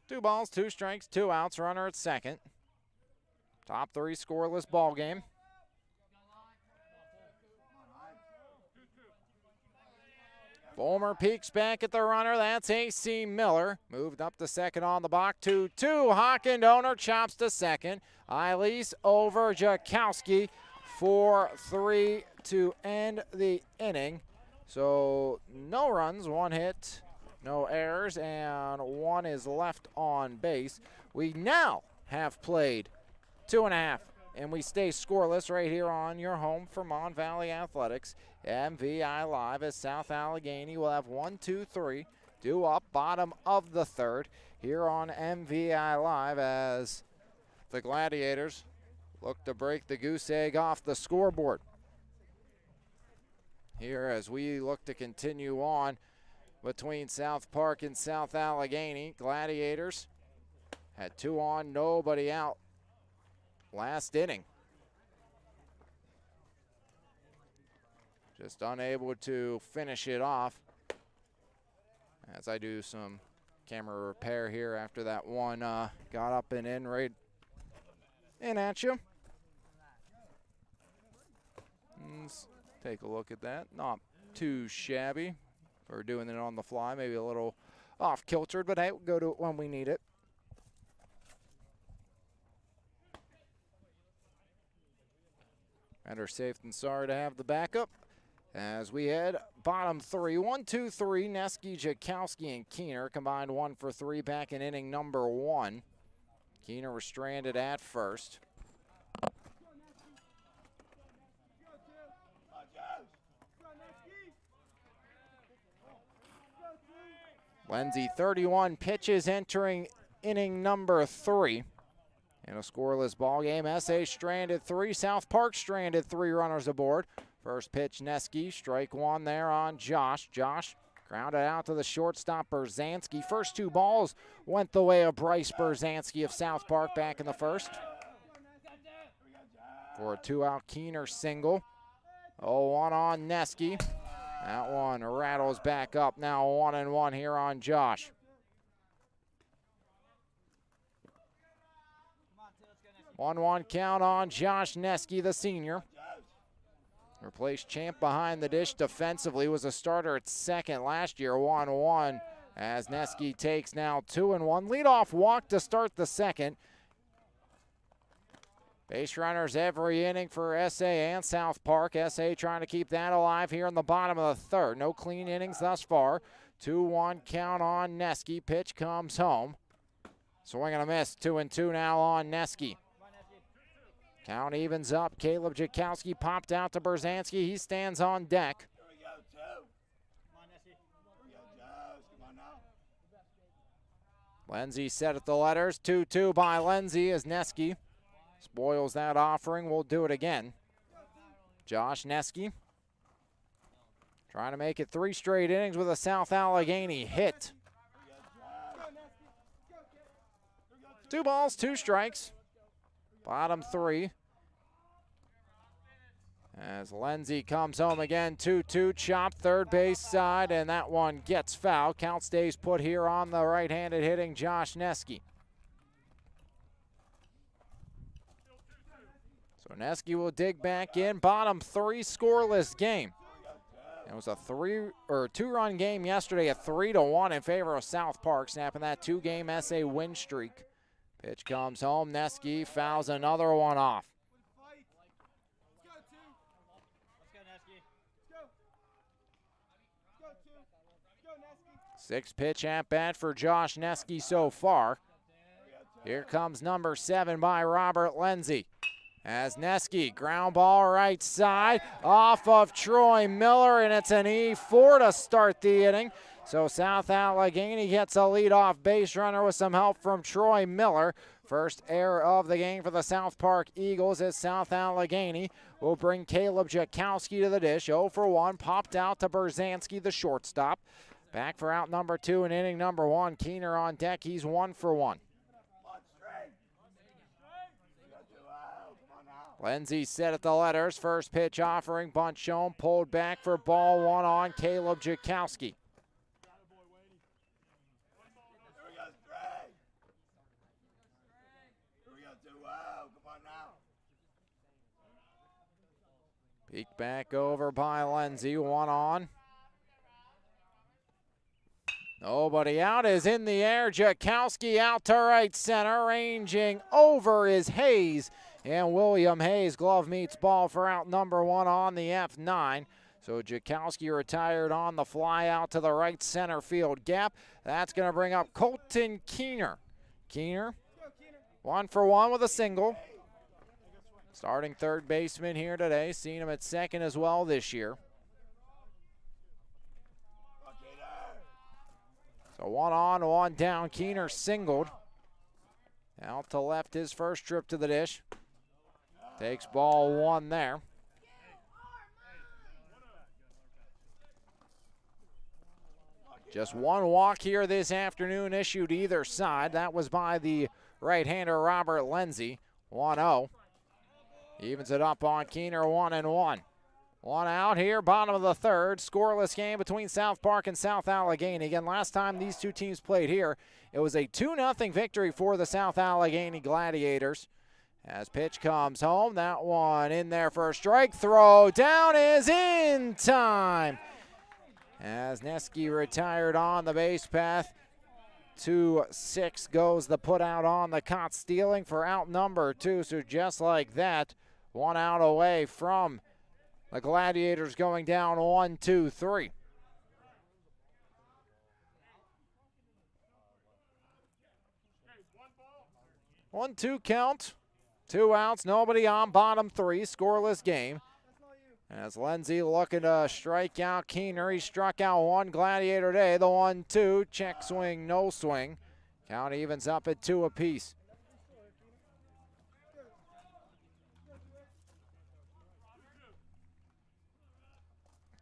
2 balls, 2 strikes, 2 outs. Runner at second. Top 3 scoreless ball game. Fulmer peeks back at the runner. That's A.C. Miller. Moved up to second on the box. 2-2. Hockendoner chops to second. Eilis over Jakowski. 4-3 to end the inning. So no runs, 1 hit, no errors, and 1 is left on base. We now have played 2.5, and we stay scoreless right here on your home for Mon Valley Athletics. MVI Live as South Allegheny will have 1, 2, 3 due up, bottom of the third here on MVI Live as the Gladiators look to break the goose egg off the scoreboard. Here as we look to continue on between South Park and South Allegheny. Gladiators had 2 on, nobody out last inning. Just unable to finish it off as I do some camera repair here after that one got up and in right in at you. Let's take a look at that. Not too shabby for doing it on the fly. Maybe a little off kiltered, but hey, we'll go to it when we need it. Better safe than sorry to have the backup. As we head bottom 3, 1, 2, 3, Neske, Jakowski, and Keener combined 1 for 3 back in inning number 1. Keener was stranded at first. Lindsey, 31 pitches entering inning number 3. In a scoreless ball game, SA stranded 3, South Park stranded 3 runners aboard. First pitch, Neske, strike 1 there on Josh. Josh grounded out to the shortstop, Berzanski. First 2 balls went the way of Bryce Berzanski of South Park back in the first. For a 2-out Keener single. 0-1 on Neske. That one rattles back up. Now 1-1 here on Josh. One count on Josh Neske, the senior. Replaced Champ behind the dish defensively. Was a starter at second last year. 1-1 as Neske takes now 2-1. Leadoff walk to start the second. Base runners every inning for SA and South Park. SA trying to keep that alive here in the bottom of the third. No clean innings thus far. 2-1 count on Neske. Pitch comes home. Swing and a miss. 2-2 now on Neske. Count evens up. Caleb Jakowski popped out to Berzanski. He stands on deck. Lindsey set at the letters. 2-2 by Lindsey as Neske spoils that offering. We'll do it again. Josh Neske trying to make it 3 straight innings with a South Allegheny hit. 2 balls, 2 strikes. Bottom 3. As Lindsey comes home again, 2-2, chop third base side, and that one gets foul. Count stays put here on the right-handed hitting Josh Neske. So Neske will dig back in. Bottom 3 scoreless game. It was a 2-run game yesterday, a 3-1 in favor of South Park, snapping that 2-game SA win streak. Pitch comes home. Neske fouls another one off. 6-pitch at bat for Josh Neske so far. Here comes number 7 by Robert Lenzi. As Neske, ground ball right side, off of Troy Miller, and it's an E4 to start the inning. So South Allegheny gets a leadoff base runner with some help from Troy Miller. First error of the game for the South Park Eagles as South Allegheny will bring Caleb Jakowski to the dish. 0 for 1, popped out to Berzanski, the shortstop. Back for out number 2 in inning number 1. Keener on deck, he's 1 for 1. Lenzi set at the letters. First pitch offering, bunt shown, pulled back for ball 1 on Caleb Jakowski. Peek back over by Lenzi, 1 on. Nobody out, is in the air. Jakowski out to right center, ranging over is Hayes. And William Hayes glove meets ball for out number 1 on the F9. So Jakowski retired on the fly out to the right center field gap. That's going to bring up Colton Keener. Keener, 1 for 1 with a single. Starting third baseman here today. Seen him at second as well this year. So 1 on, 1 down. Keener singled. Out to left his first trip to the dish. Takes ball 1 there. Just 1 walk here this afternoon issued either side. That was by the right-hander Robert Lenzi. 1-0. Evens it up on Keener, 1-1. 1 out here, bottom of the third. Scoreless game between South Park and South Allegheny. Again, last time these two teams played here, it was a 2-0 victory for the South Allegheny Gladiators. As pitch comes home, that one in there for a strike. Throw down is in time. As Neske retired on the base path. 2-6 goes the put out on the caught stealing for out number 2. So just like that, 1 out away from the Gladiators going down 1-2-3. One-two count. 2 outs, nobody on, bottom 3, scoreless game. As Lenzi looking to strike out Keener. He struck out 1 Gladiator today. The 1-2, check swing, no swing. Count evens up at 2 apiece.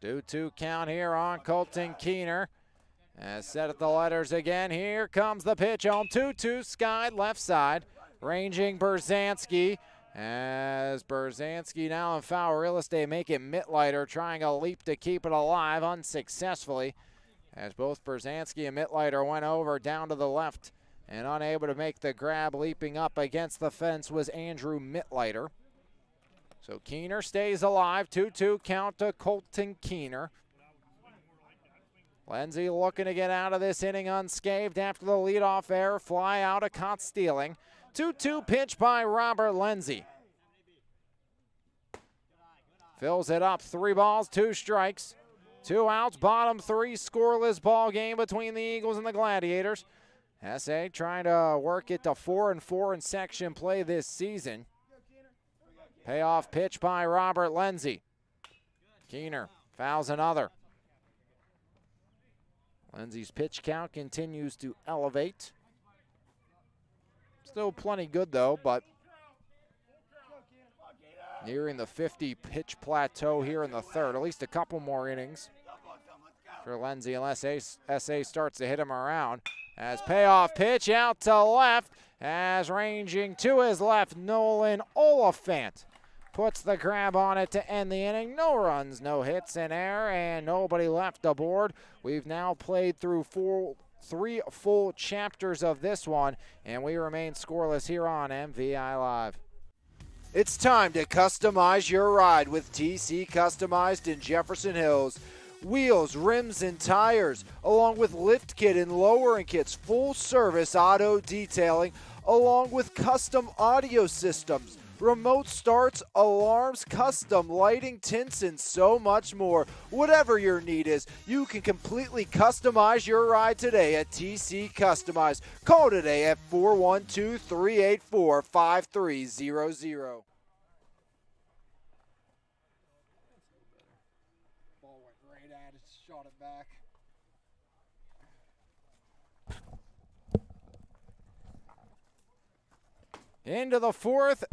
Two count here on Colton Keener. As set at the letters again. Here comes the pitch on 2-2, skied left side. Ranging Berzanski, as Berzanski now in foul real estate, making Mittleiter trying a leap to keep it alive unsuccessfully. As both Berzanski and Mittleiter went over down to the left and unable to make the grab, leaping up against the fence was Andrew Mittleiter. So Keener stays alive, 2-2 count to Colton Keener. Lenzi looking to get out of this inning unscathed after the leadoff error, fly out of caught stealing. 2-2 pitch by Robert Lenzi. Fills it up, 3 balls, 2 strikes. 2 outs, bottom 3, scoreless ball game between the Eagles and the Gladiators. SA trying to work it to 4-4 in section play this season. Payoff pitch by Robert Lenzi. Keener fouls another. Lenzi's pitch count continues to elevate. Still plenty good though, but nearing the 50 pitch plateau here in the third. At least a couple more innings for Lenzi unless SA starts to hit him around. As payoff pitch out to left, as ranging to his left, Nolan Oliphant puts the grab on it to end the inning. No runs, no hits in air, and nobody left aboard. We've now played through 3 full chapters of this one, and we remain scoreless here on MVI Live.
It's time to customize your ride with TC Customized in Jefferson Hills. Wheels, rims, and tires, along with lift kit and lowering kits, full service auto detailing, along with custom audio systems, remote starts, alarms, custom lighting, tints, and so much more. Whatever your need is, you can completely customize your ride today at TC Customize. Call today at 412-384-5300.
Ball went right at it, shot it back. Into the fourth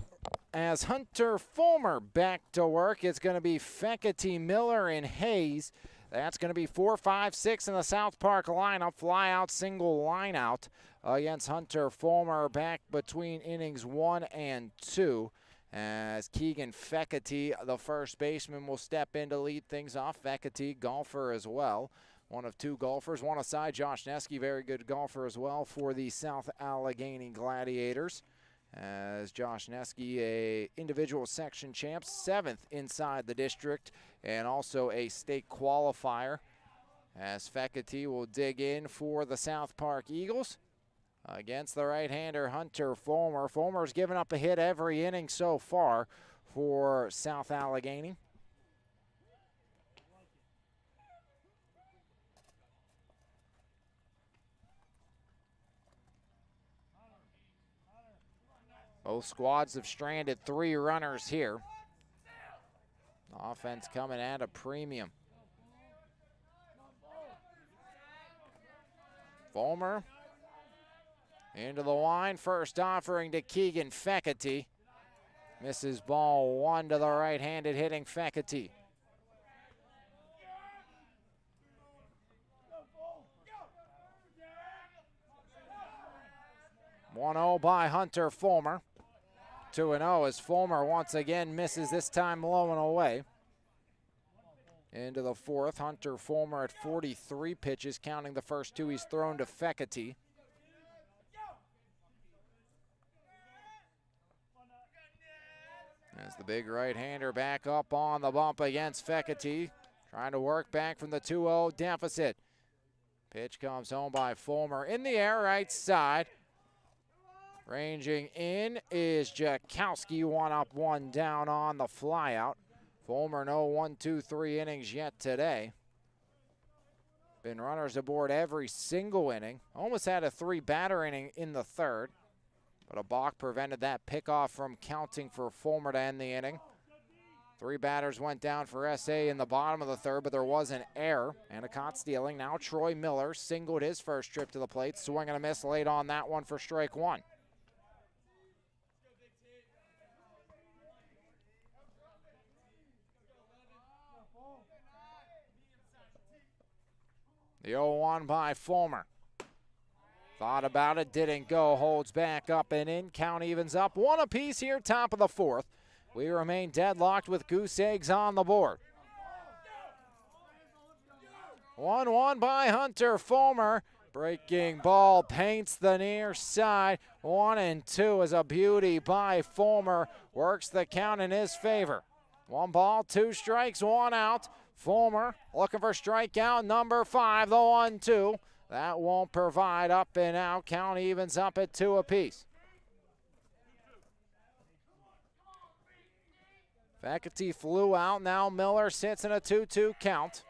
as Hunter Fulmer back to work. It's going to be Fekete, Miller, and Hayes. That's going to be 4, 5, 6 in the South Park lineup. Fly out, single line out against Hunter Fulmer back between innings 1 and 2. As Keegan Fekete, the first baseman, will step in to lead things off. Fekete, golfer as well. One of two golfers, one aside. Josh Neske, very good golfer as well for the South Allegheny Gladiators. As Josh Neske, a individual section champ, 7th inside the district, and also a state qualifier. As Fekete will dig in for the South Park Eagles against the right-hander Hunter Fulmer. Fulmer's given up a hit every inning so far for South Allegheny. Both squads have stranded 3 runners here. Offense coming at a premium. Fulmer into the line. First offering to Keegan Fekete. Misses ball 1 to the right-handed hitting Fekete. 1-0 by Hunter Fulmer. 2-0 as Fulmer once again misses, this time low and away. Into the fourth, Hunter Fulmer at 43 pitches, counting the first 2 he's thrown to Fekete. As the big right-hander back up on the bump against Fekete, trying to work back from the 2-0 deficit. Pitch comes home by Fulmer in the air, right side. Ranging in is Jakowski, 1 up, 1 down on the flyout. Fulmer no 1, 2, 3 innings yet today. Been runners aboard every single inning. Almost had a 3-batter inning in the third, but a balk prevented that pickoff from counting for Fulmer to end the inning. 3 batters went down for SA in the bottom of the third, but there was an error and a caught stealing. Now Troy Miller singled his first trip to the plate. Swing and a miss late on that one for strike 1. The 0-1 by Fulmer. Thought about it, didn't go, holds back up and in. Count evens up, 1 apiece here, top of the fourth. We remain deadlocked with goose eggs on the board. 1-1 by Hunter Fulmer. Breaking ball paints the near side. 1-2 is a beauty by Fulmer. Works the count in his favor. 1 ball, 2 strikes, 1 out. Fulmer looking for strikeout number 5, the 1-2. That won't provide, up and out. Count evens up at 2 apiece. Fekete flew out. Now Miller sits in a 2-2 count.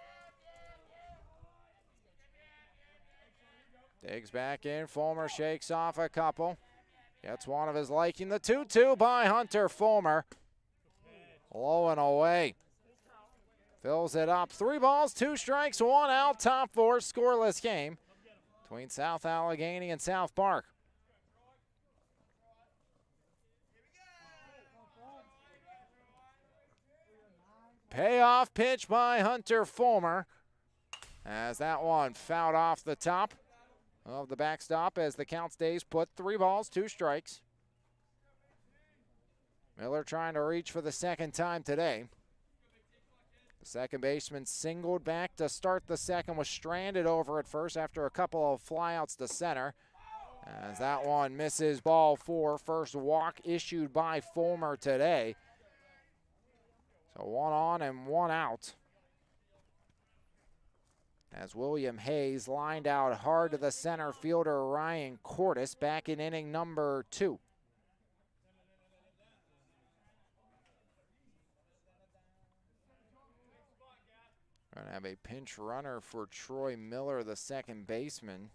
Digs back in. Fulmer shakes off a couple. Gets one of his liking. The 2-2 by Hunter Fulmer. Low and away. Fills it up. 3 balls, 2 strikes, 1 out. Top 4 scoreless game between South Allegheny and South Park. Payoff pitch by Hunter Fulmer, as that one fouled off the top of the backstop as the count stays put. 3 balls, 2 strikes. Miller trying to reach for the second time today. The second baseman singled back to start the second, was stranded over at first after a couple of flyouts to center. As that one misses, ball 4. First walk issued by Fulmer today. So 1 on and 1 out. As William Hayes lined out hard to the center fielder Ryan Cordes back in inning number 2. Have a pinch runner for Troy Miller, the second baseman.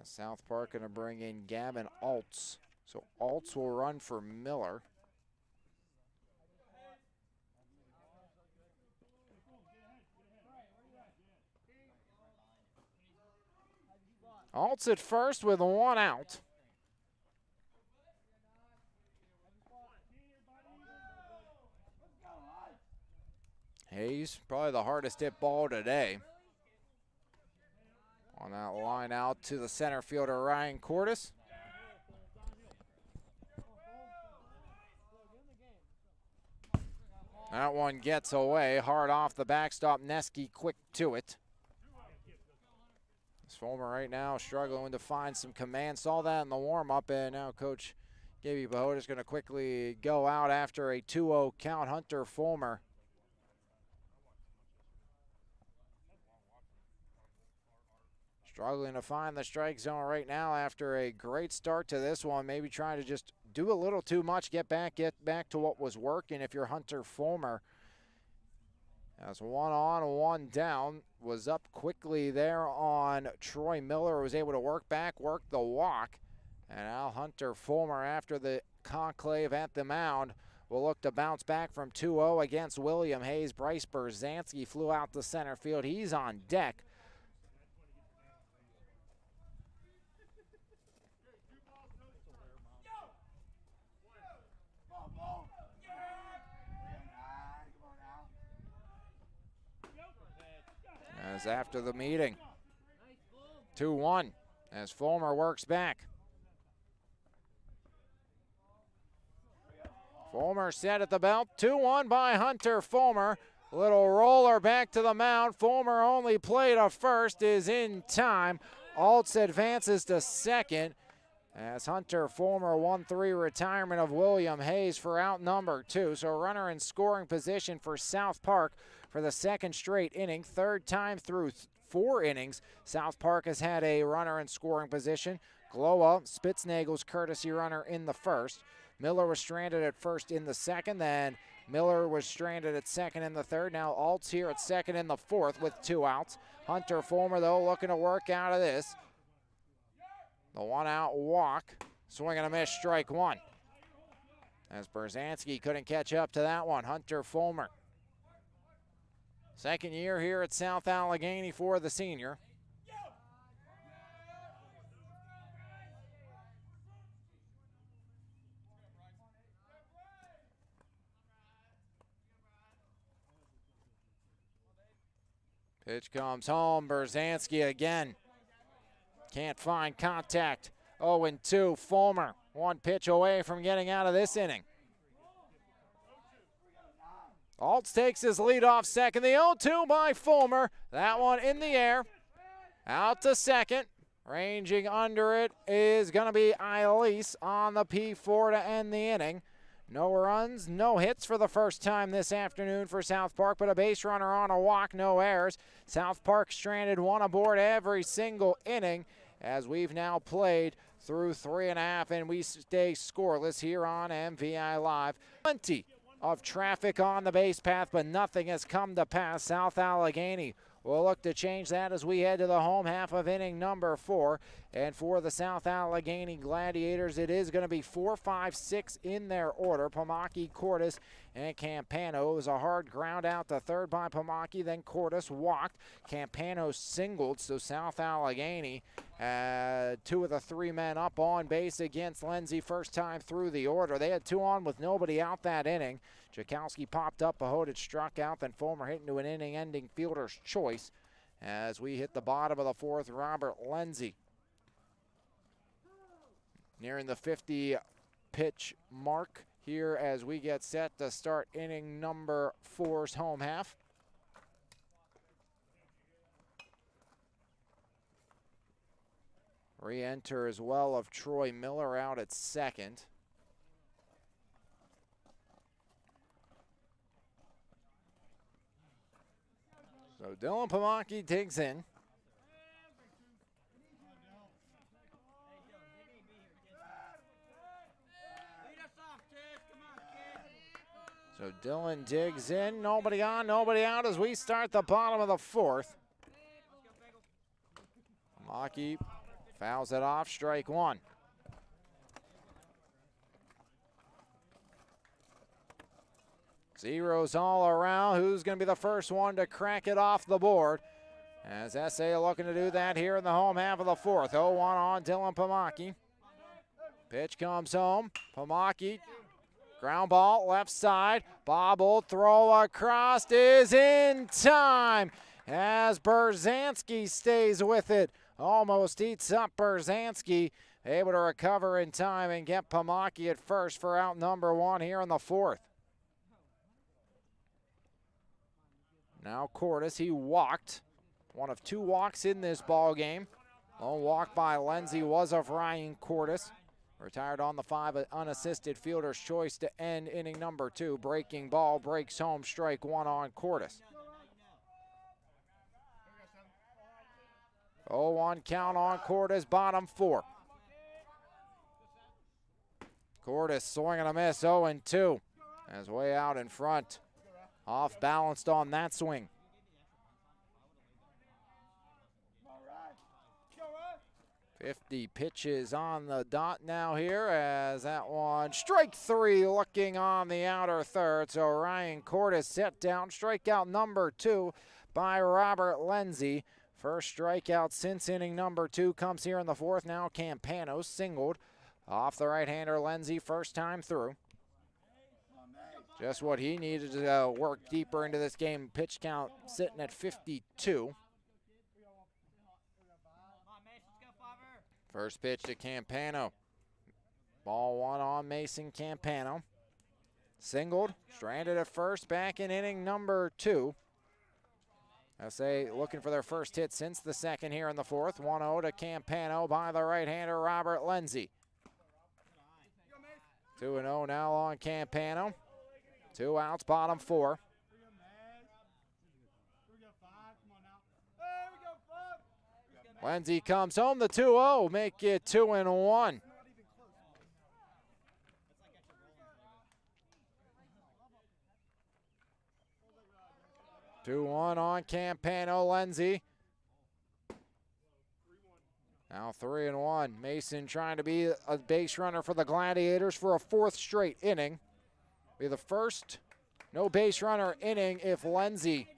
As South Park going to bring in Gavin Altz. So Altz will run for Miller. Altz at first with one out. Hayes, probably the hardest hit ball today. On that line out to the center fielder, Ryan Cordes. That one gets away, hard off the backstop. Neski quick to it. This Fulmer right now struggling to find some command. Saw that in the warm-up, and now Coach Gaby Bahota is going to quickly go out after a 2-0 count. Hunter Fulmer. Struggling to find the strike zone right now after a great start to this one. Maybe trying to just do a little too much, get back to what was working if you're Hunter Fulmer. As one on, one down, was up quickly there on Troy Miller, was able to work back, work the walk. And now Hunter Fulmer, after the conclave at the mound, will look to bounce back from 2-0 against William Hayes. Bryce Berzanski flew out to center field. He's on deck. As after the meeting, 2-1 as Fulmer works back. Fulmer set at the belt, 2-1 by Hunter Fulmer. Little roller back to the mound. Fulmer only played a first, is in time. Altz advances to second as Hunter Fulmer 1-3 retirement of William Hayes for out number 2. So runner in scoring position for South Park for the second straight inning. Third time through 4 innings, South Park has had a runner in scoring position. Glowa, Spitznagel's courtesy runner in the first. Miller was stranded at first in the second, then Miller was stranded at second in the third. Now Altz here at second in the fourth with 2 outs. Hunter Fulmer, though, looking to work out of this. The 1-out walk, swing and a miss, strike 1. As Berzanski couldn't catch up to that one. Hunter Fulmer. Second year here at South Allegheny for the senior. Pitch comes home, Berzanski again. Can't find contact. 0-2, Fulmer. 1 pitch away from getting out of this inning. Altz takes his lead off second. The 0-2 by Fulmer. That one in the air. Out to second. Ranging under it is going to be Eilis on the P4 to end the inning. No runs, no hits for the first time this afternoon for South Park, but a base runner on a walk, no errors. South Park stranded 1 aboard every single inning as we've now played through 3.5, and we stay scoreless here on MVI Live. Plenty of traffic on the base path, but nothing has come to pass. South Allegheny will look to change that as we head to the home half of inning number 4. And for the South Allegheny Gladiators, it is going to be 4, 5, 6 in their order. Pomaki, Cordes, and Campano. It was a hard ground out to third by Pomaki, then Cordes walked. Campano singled, so South Allegheny had 2 of the 3 men up on base against Lindsay first time through the order. They had 2 on with nobody out that inning. Jakowski popped up, Bahota struck out, then Fulmer hit into an inning-ending fielder's choice as we hit the bottom of the 4th. Robert Lindsay nearing the 50-pitch mark here as we get set to start inning number 4's home half. Re-enter as well of Troy Miller out at second. So Dylan Pomaki digs in. So Dylan digs in, nobody on, nobody out as we start the bottom of the fourth. Maki fouls it off, strike one. Zeros all around. Who's going to be the first one to crack it off the board? As SA looking to do that here in the home half of the fourth. 0-1 on Dylan Pamaki. Pitch comes home. Pamaki, ground ball, left side. Bobble, throw across is in time. As Berzanski stays with it. Almost eats up Berzanski. Able to recover in time and get Pamaki at first for out number one here in the fourth. Now Cordes, he walked. One of two walks in this ball game. Lone walk by Lindsay was of Ryan Cordes. Retired on the 5 unassisted fielder's choice to end inning number 2. Breaking ball breaks home, strike one on Cordes. 0-1 count on Cordes, bottom 4. Cordes swinging a miss, 0-2. As way out in front. Off balanced on that swing. 50 pitches on the dot now here as that one, strike 3 looking on the outer third. So Ryan Cordes set down, strikeout number 2 by Robert Lindsay. First strikeout since inning number 2 comes here in the fourth. Now Campano singled off the right-hander Lindsay first time through. Just what he needed to work deeper into this game. Pitch count sitting at 52. First pitch to Campano. Ball one on Mason Campano. Singled, stranded at first, back in inning number 2. SA looking for their first hit since the second here in the fourth. 1-0 to Campano by the right-hander Robert Lindsay. 2-0 now on Campano. 2 outs, bottom 4. Lindsay comes home, the 2-0, make it 2-1. On Campano, Lindsay. Now 3-1. Mason trying to be a base runner for the Gladiators for a 4th straight inning. Be the first no base runner inning if Lindsay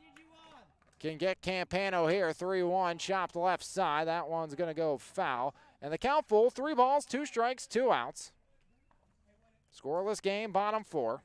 can get Campano here. 3-1, chopped left side. That one's going to go foul. And the count full, 3 balls, 2 strikes, 2 outs. Scoreless game, bottom 4.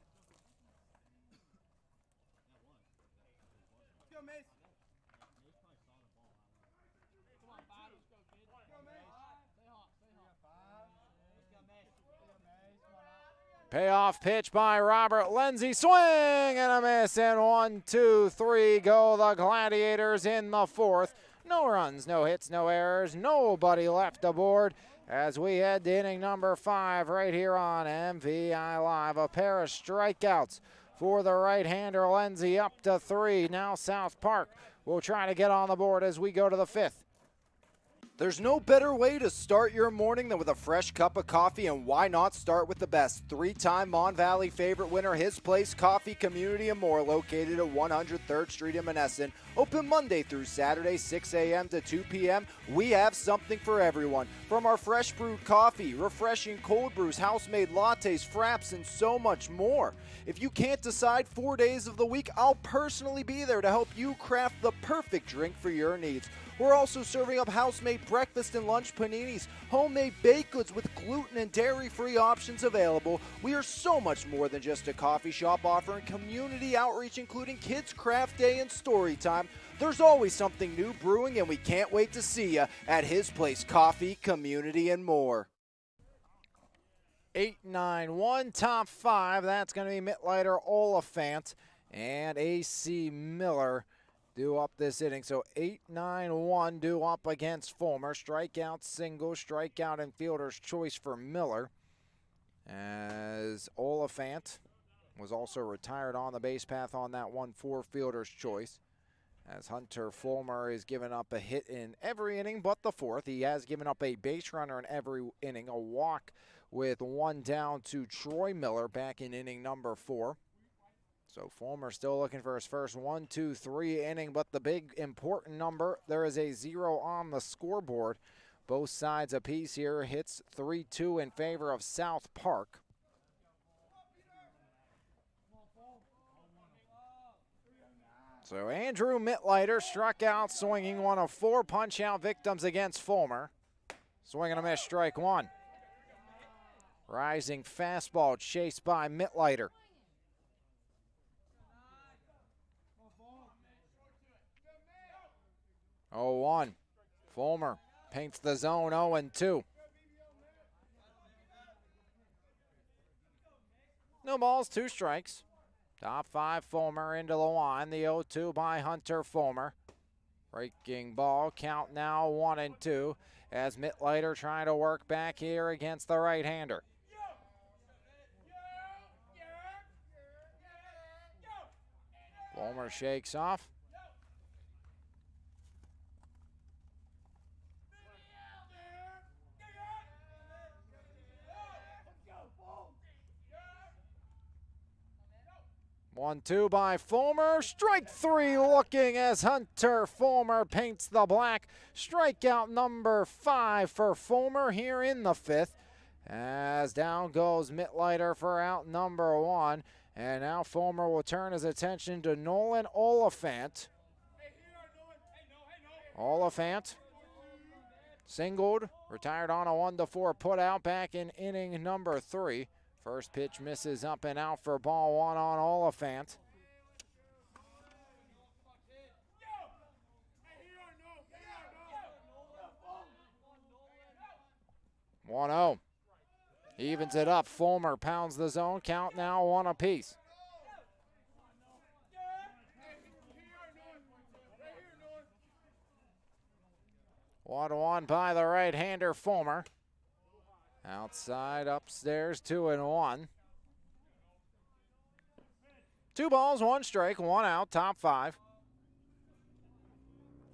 Payoff pitch by Robert Lindsay. Swing and a miss. And 1, 2, 3 go the Gladiators in the fourth. No runs, no hits, no errors. Nobody left aboard as we head to inning number 5 right here on MVI Live. A pair of strikeouts for the right-hander Lindsay, up to 3. Now South Park will try to get on the board as we go to the 5th.
There's no better way to start your morning than with a fresh cup of coffee, and why not start with the best? 3-time Mon Valley favorite winner, His Place Coffee Community and More, located at 103rd Street in Monessen. Open Monday through Saturday, 6 a.m. to 2 p.m. We have something for everyone. From our fresh brewed coffee, refreshing cold brews, house-made lattes, fraps, and so much more. If you can't decide 4 days of the week, I'll personally be there to help you craft the perfect drink for your needs. We're also serving up house-made breakfast and lunch paninis, homemade baked goods with gluten and dairy-free options available. We are so much more than just a coffee shop, offering community outreach including Kids Craft Day and Story Time. There's always something new brewing, and we can't wait to see you at His Place Coffee, Community and More.
8-9-1, top 5. That's going to be Mittleiter, Oliphant, and A.C. Miller due up this inning. So 8-9-1 due up against Fulmer. Strikeout, single, strikeout, and fielder's choice for Miller. As Oliphant was also retired on the base path on that 1-4 fielder's choice. As Hunter Fulmer is giving up a hit in every inning but the 4th. He has given up a base runner in every inning, a walk with 1 down to Troy Miller back in inning number 4. So Fulmer still looking for his first 1, 2, 3 inning, but the big important number, there is a 0 on the scoreboard. Both sides apiece here. Hits 3-2 in favor of South Park. So Andrew Mittleiter struck out, swinging one of 4 punch-out victims against Fulmer. Swing and a miss, strike one. Rising fastball chased by Mittleiter. 0-1. Fulmer paints the zone 0-2. No balls, 2 strikes. Top 5, Fulmer into the line. The 0-2 by Hunter Fulmer. Breaking ball, count now 1-2 as Mittleiter trying to work back here against the right-hander. Fulmer shakes off. One, 2 by Fulmer. Strike 3 looking as Hunter Fulmer paints the black. Strikeout number 5 for Fulmer here in the 5th. As down goes Mittleiter for out number 1. And now Fulmer will turn his attention to Nolan Oliphant. Oliphant singled, retired on a 1-4 putout back in inning number 3. First pitch misses up and out for ball 1 on Oliphant. One 0. Evens it up. Fulmer pounds the zone. Count now 1 apiece. One by the right-hander Fulmer. Outside, upstairs, 2-1. 2 balls, 1 strike, 1 out, top 5.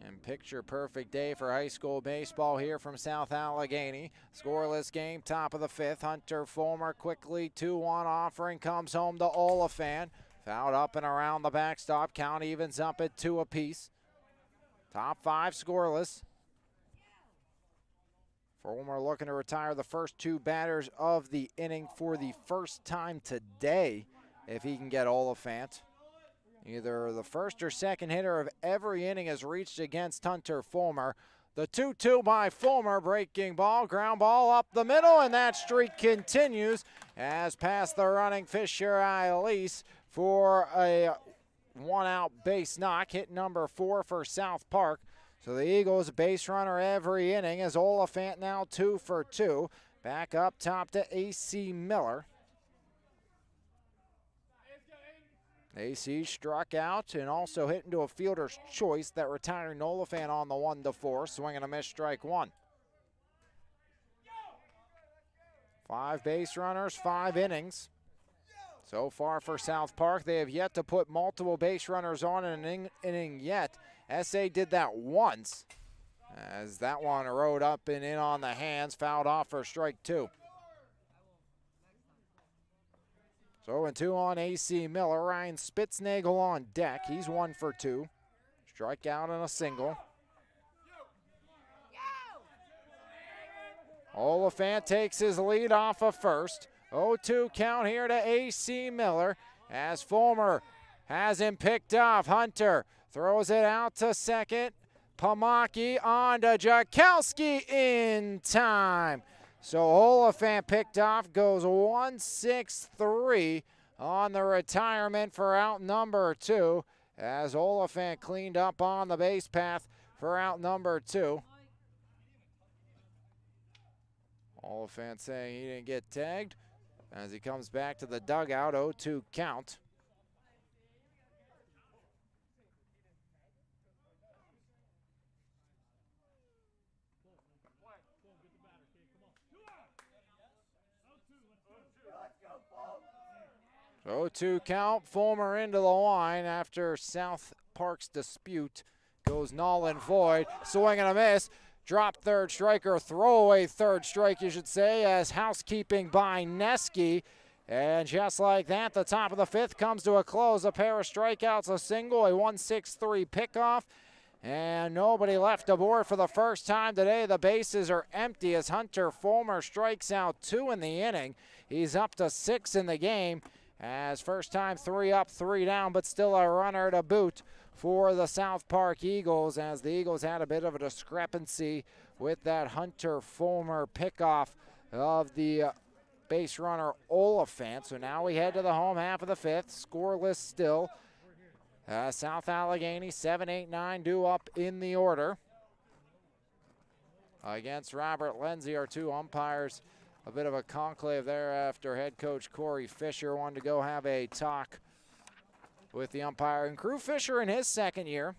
And picture perfect day for high school baseball here from South Allegheny. Scoreless game, top of the 5th. Hunter Fulmer quickly 2-1 offering comes home to Oliphant. Fouled up and around the backstop. Count evens up at 2 apiece. Top 5 scoreless. Fulmer looking to retire the first 2 batters of the inning for the first time today if he can get Oliphant. Either the first or second hitter of every inning has reached against Hunter Fulmer. The 2-2 by Fulmer, breaking ball, ground ball up the middle, and that streak continues as past the running Fisher Elise for a 1-out base knock, hit number 4 for South Park. So the Eagles base runner every inning as Oliphant now 2 for 2. Back up top to A.C. Miller. A.C. struck out and also hit into a fielder's choice, that retiring Oliphant on the 1-4. Swing and a miss, strike 1. 5 base runners, 5 innings. So far for South Park, they have yet to put multiple base runners on in an inning yet. SA did that once, as that one rode up and in on the hands, fouled off for strike 2. So 0-2 on A.C. Miller. Ryan Spitznagel on deck. He's 1 for 2. Strikeout and a single. Oliphant takes his lead off of first. 0-2 count here to A.C. Miller as Fulmer has him picked off. Hunter throws it out to second. Pamaki on to Jakowski in time. So Oliphant picked off, goes 1-6-3 on the retirement for out number 2 as Oliphant cleaned up on the base path for out number 2. Oliphant saying he didn't get tagged as he comes back to the dugout, 0-2 count. So 0-2 count, Fulmer into the line after South Park's dispute. Goes null and void, swing and a miss. Drop third strike, or throwaway third strike, you should say, as housekeeping by Neski. And just like that, the top of the fifth comes to a close. A pair of strikeouts, a single, a 1-6-3 pickoff. And nobody left aboard for the first time today. The bases are empty as Hunter Fulmer strikes out 2 in the inning. He's up to 6 in the game. As first time 3 up, 3 down, but still a runner to boot for the South Park Eagles, as the Eagles had a bit of a discrepancy with that Hunter Fulmer pickoff of the base runner Oliphant. So now we head to the home half of the fifth, scoreless still. South Allegheny 7, 8, 9 due up in the order. Against Robert Lindsay, our 2 umpires. A bit of a conclave there after head coach Corey Fisher wanted to go have a talk with the umpire and crew. Fisher in his second year,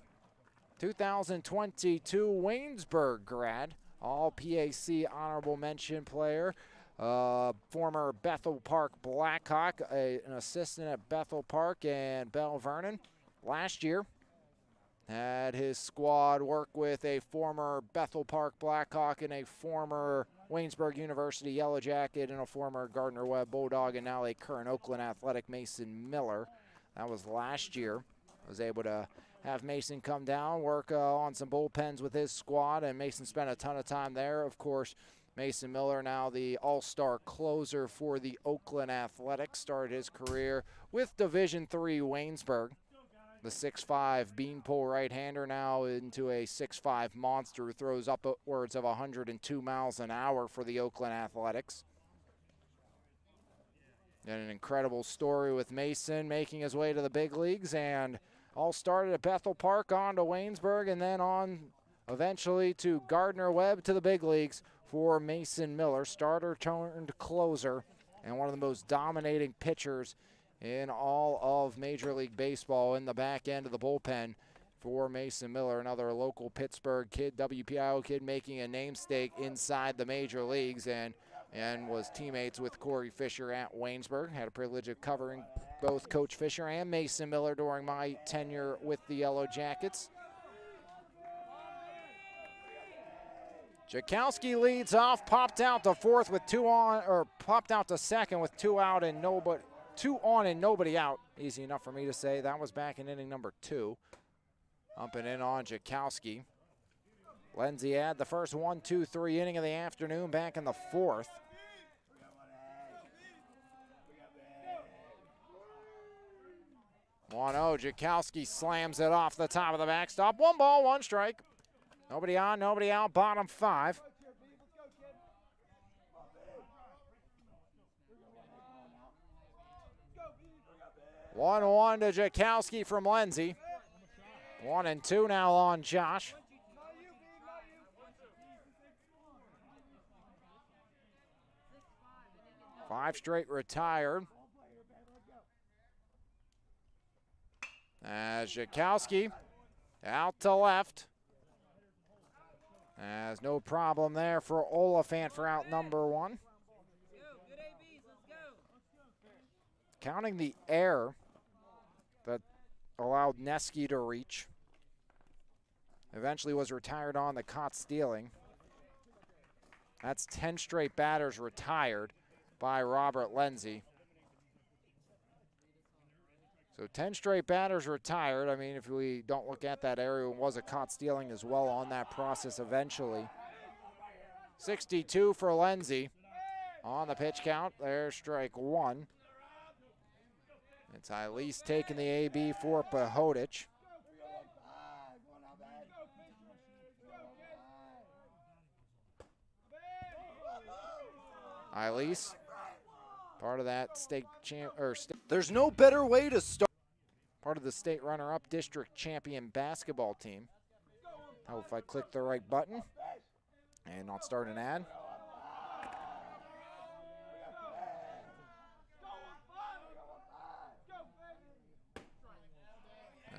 2022 Waynesburg grad, all PAC honorable mention player, former Bethel Park Blackhawk, an assistant at Bethel Park and Bell Vernon. Last year, had his squad work with a former Bethel Park Blackhawk and a former Waynesburg University Yellow Jacket and a former Gardner-Webb Bulldog, and now a current Oakland Athletic, Mason Miller. That was last year. I was able to have Mason come down, work on some bullpens with his squad, and Mason spent a ton of time there. Of course, Mason Miller, now the all-star closer for the Oakland Athletics, started his career with Division III Waynesburg. The 6'5" beanpole right-hander now into a 6'5" monster who throws upwards of 102 miles an hour for the Oakland Athletics. And an incredible story with Mason making his way to the big leagues, and all started at Bethel Park, on to Waynesburg, and then on eventually to Gardner-Webb to the big leagues for Mason Miller, starter turned closer, and one of the most dominating pitchers in all of Major League Baseball in the back end of the bullpen for Mason Miller, another local Pittsburgh kid, WPIO kid, making a namesake inside the major leagues, and was teammates with Corey Fisher at Waynesburg. Had a privilege of covering both Coach Fisher and Mason Miller during my tenure with the Yellow Jackets. Jakowski leads off, popped out to fourth with 2 on, or popped out to second with 2 out and nobody. 2 on and nobody out. Easy enough for me to say. That was back in inning number 2. Humping in on Jakowski. Lindsay had the first 1, 2, 3 inning of the afternoon back in the 4th. One 0. Jakowski slams it off the top of the backstop. 1 ball, 1 strike. Nobody on, nobody out, bottom 5. 1-1 to Jakowski from Lindsay. 1-2 now on Josh. Five straight retired. As Jakowski out to left. As no problem there for Oliphant for out number 1. Counting the error that allowed Neski to reach. Eventually was retired on the caught stealing. That's 10 straight batters retired by Robert Lindsay. So 10 straight batters retired. I mean, if we don't look at that area, it was a caught stealing as well on that process eventually. 62 for Lindsay on the pitch count. There's strike 1. It's Elise taking the AB for Pahodich. Elise, part of that state
There's no better way to start.
Part of the state runner-up district champion basketball team. I hope if I click the right button and not start an ad.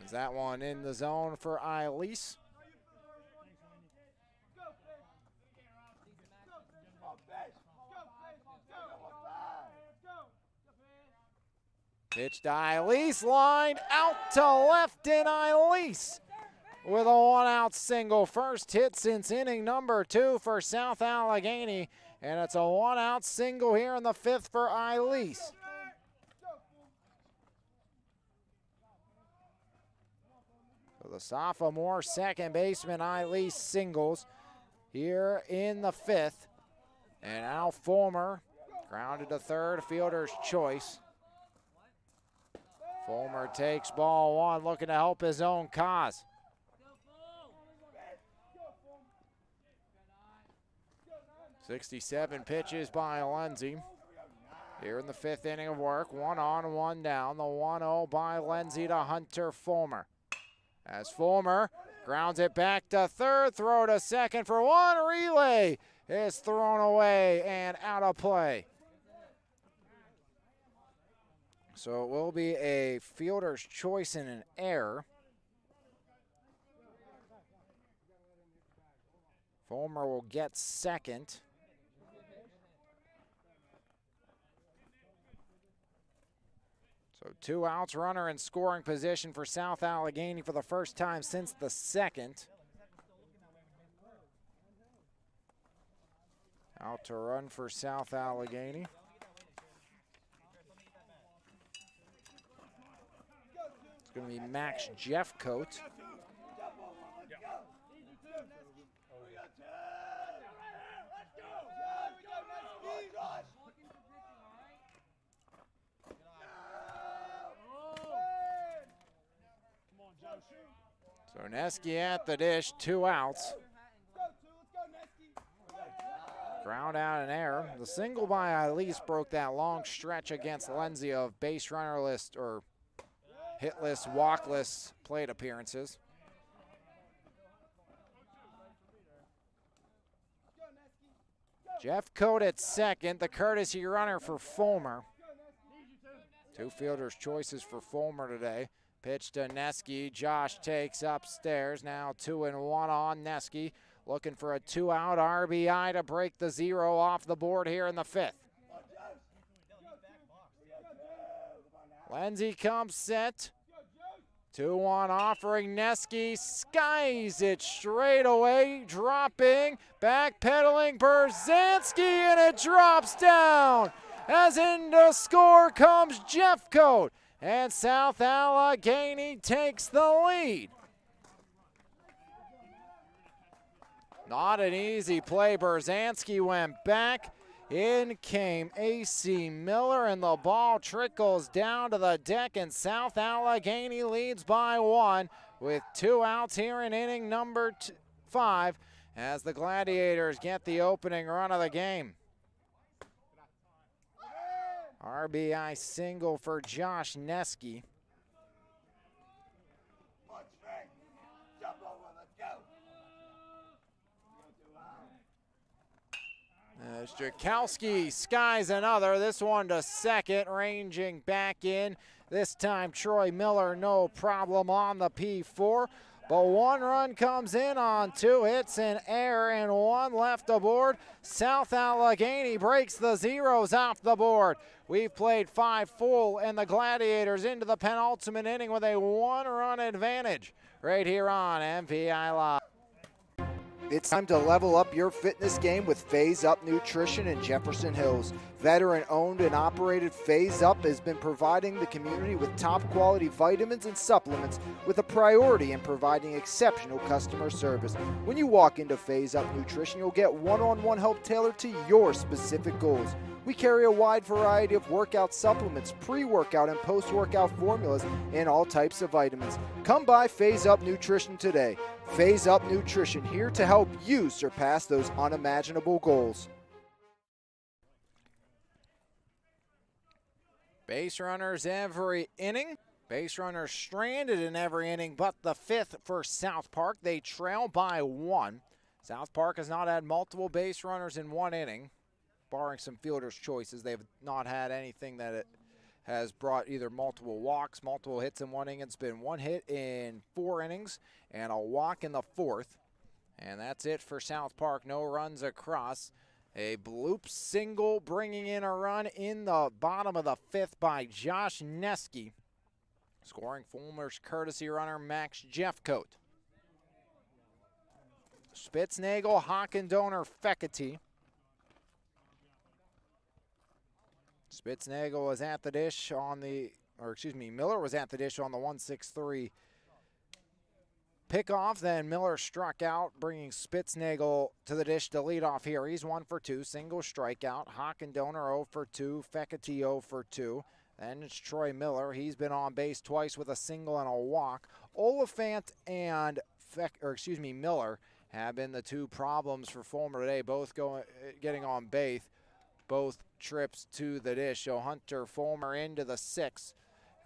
Is that one in the zone for Elise? Pitch to Elise, lined out to left, and Elise with a 1-out single. First hit since inning number 2 for South Allegheny, and it's a 1-out single here in the 5th for Elise. the sophomore second baseman, Eileen singles here in the 5th. And Al Fulmer grounded to third, fielder's choice. Fulmer takes ball 1, looking to help his own cause. "67 pitches by Lindsay. Here in the 5th inning of work, 1 on, 1 down. The 1-0 by Lindsay to Hunter Fulmer. As Fulmer grounds it back to third, throw to second for 1. Relay is thrown away and out of play. So it will be a fielder's choice and an error. Fulmer will get second. So 2 outs, runner in scoring position for South Allegheny for the first time since the 2nd. Out to run for South Allegheny. It's going to be Max Jeffcoat. So Neski at the dish, 2 outs. Ground out an error. The single by Elise broke that long stretch against Lindsay of base runner list or hitless, walkless plate appearances. Jeffcoat at second, the courtesy runner for Fulmer. 2 fielders' choices for Fulmer today. Pitch to Neski. Josh takes upstairs. Now 2-1 on Neski. Looking for a 2-out RBI to break the 0 off the board here in the 5th. Lindsay comes set. 2-1 offering. Neski skies it straight away. Dropping. Backpedaling. Berzanski, and it drops down. As in to score comes Jeffcoat. And South Allegheny takes the lead. Not an easy play. Berzanski went back. In came A.C. Miller, and the ball trickles down to the deck, and South Allegheny leads by 1 with 2 outs here in inning number 5 as the Gladiators get the opening run of the game. RBI single for Josh Neski. As Jakowski skies another, this one to second, ranging back in. This time Troy Miller, no problem on the P4. But 1 run comes in on 2 hits, an error, and 1 left aboard. South Allegheny breaks the zeros off the board. We've played 5 full, and the Gladiators into the penultimate inning with a 1-run advantage right here on MVI Live.
It's time to level up your fitness game with Phase Up Nutrition in Jefferson Hills. Veteran-owned and operated Phase Up has been providing the community with top-quality vitamins and supplements with a priority in providing exceptional customer service. When you walk into Phase Up Nutrition, you'll get one-on-one help tailored to your specific goals. We carry a wide variety of workout supplements, pre-workout and post-workout formulas, and all types of vitamins. Come by Phase Up Nutrition today. Phase Up Nutrition, here to help you surpass those unimaginable goals.
Base runners every inning. Base runners stranded in every inning but the 5th for South Park. They trail by 1. South Park has not had multiple base runners in 1 inning. Barring some fielders' choices, they've not had anything that it has brought either multiple walks, multiple hits in 1 inning. It's been 1 hit in 4 innings and a walk in the 4th. And that's it for South Park. No runs across. A bloop single bringing in a run in the bottom of the 5th by Josh Neski. Scoring Fulmer's courtesy runner, Max Jeffcoat. Spitznagel, Hockendoner, Feckety. Spitznagel was at the dish on the, Miller was at the dish on the 1-6-3 pickoff, then Miller struck out, bringing Spitznagel to the dish to lead off here. He's 1 for 2, single strikeout. Hockendoner 0 for 2, Fecate 0 for 2. Then it's Troy Miller. He's been on base twice with a single and a walk. Oliphant and Miller have been the two problems for Fulmer today, both getting on base, both trips to the dish. So Hunter Fulmer into the 6th.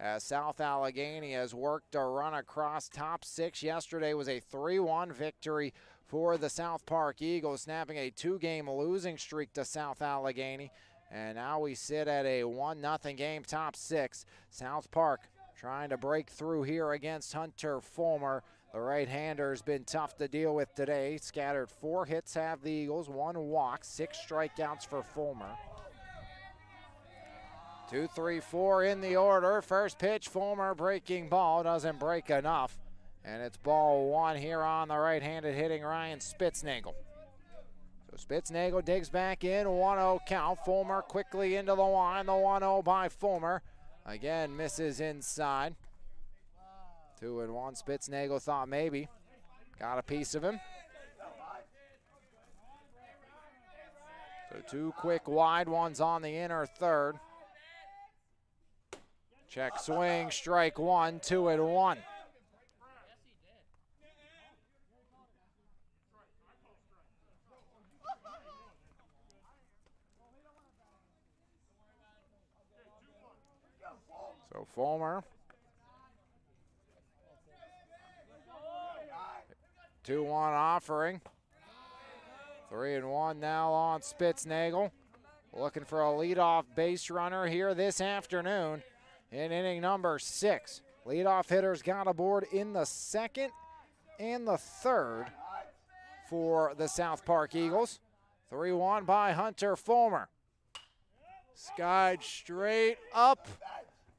As South Allegheny has worked a run across top 6. Yesterday was a 3-1 victory for the South Park Eagles, snapping a 2-game losing streak to South Allegheny. And now we sit at a 1-0 game, top 6. South Park trying to break through here against Hunter Fulmer. The right-hander has been tough to deal with today. Scattered 4 hits have the Eagles, 1 walk, 6 strikeouts for Fulmer. 2-3-4 in the order. First pitch, Fulmer breaking ball, doesn't break enough. And it's ball 1 here on the right-handed hitting Ryan Spitznagel. So Spitznagel digs back in, 1-0 count. Fulmer quickly into the line, the 1-0 by Fulmer. Again, misses inside. 2-1, Spitznagel thought maybe. Got a piece of him. So 2 quick wide ones on the inner third. Check swing, strike 1, 2-1. So Fulmer. 2-1 offering. 3-1 now on Spitznagel. Looking for a leadoff base runner here this afternoon in inning number 6. Leadoff hitters got aboard in the 2nd and the 3rd for the South Park Eagles. 3-1 by Hunter Fulmer. Skied straight up.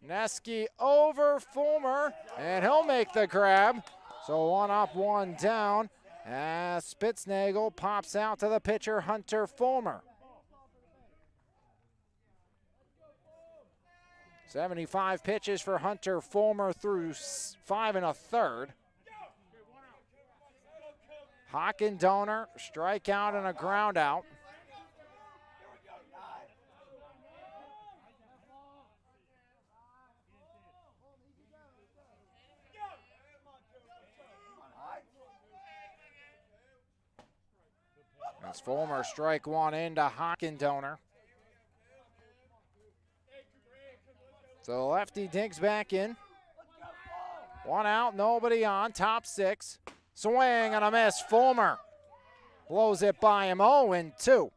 Neski over Fulmer, and he'll make the grab. So 1 up, 1 down, as Spitznagel pops out to the pitcher, Hunter Fulmer. 75 pitches for Hunter Fulmer through 5 1/3. Hockendoner, strikeout and a ground out. As Fulmer strike 1 into Hockendoner. So lefty digs back in. 1 out, nobody on, top 6. Swing and a miss. Fulmer blows it by him, 0-2.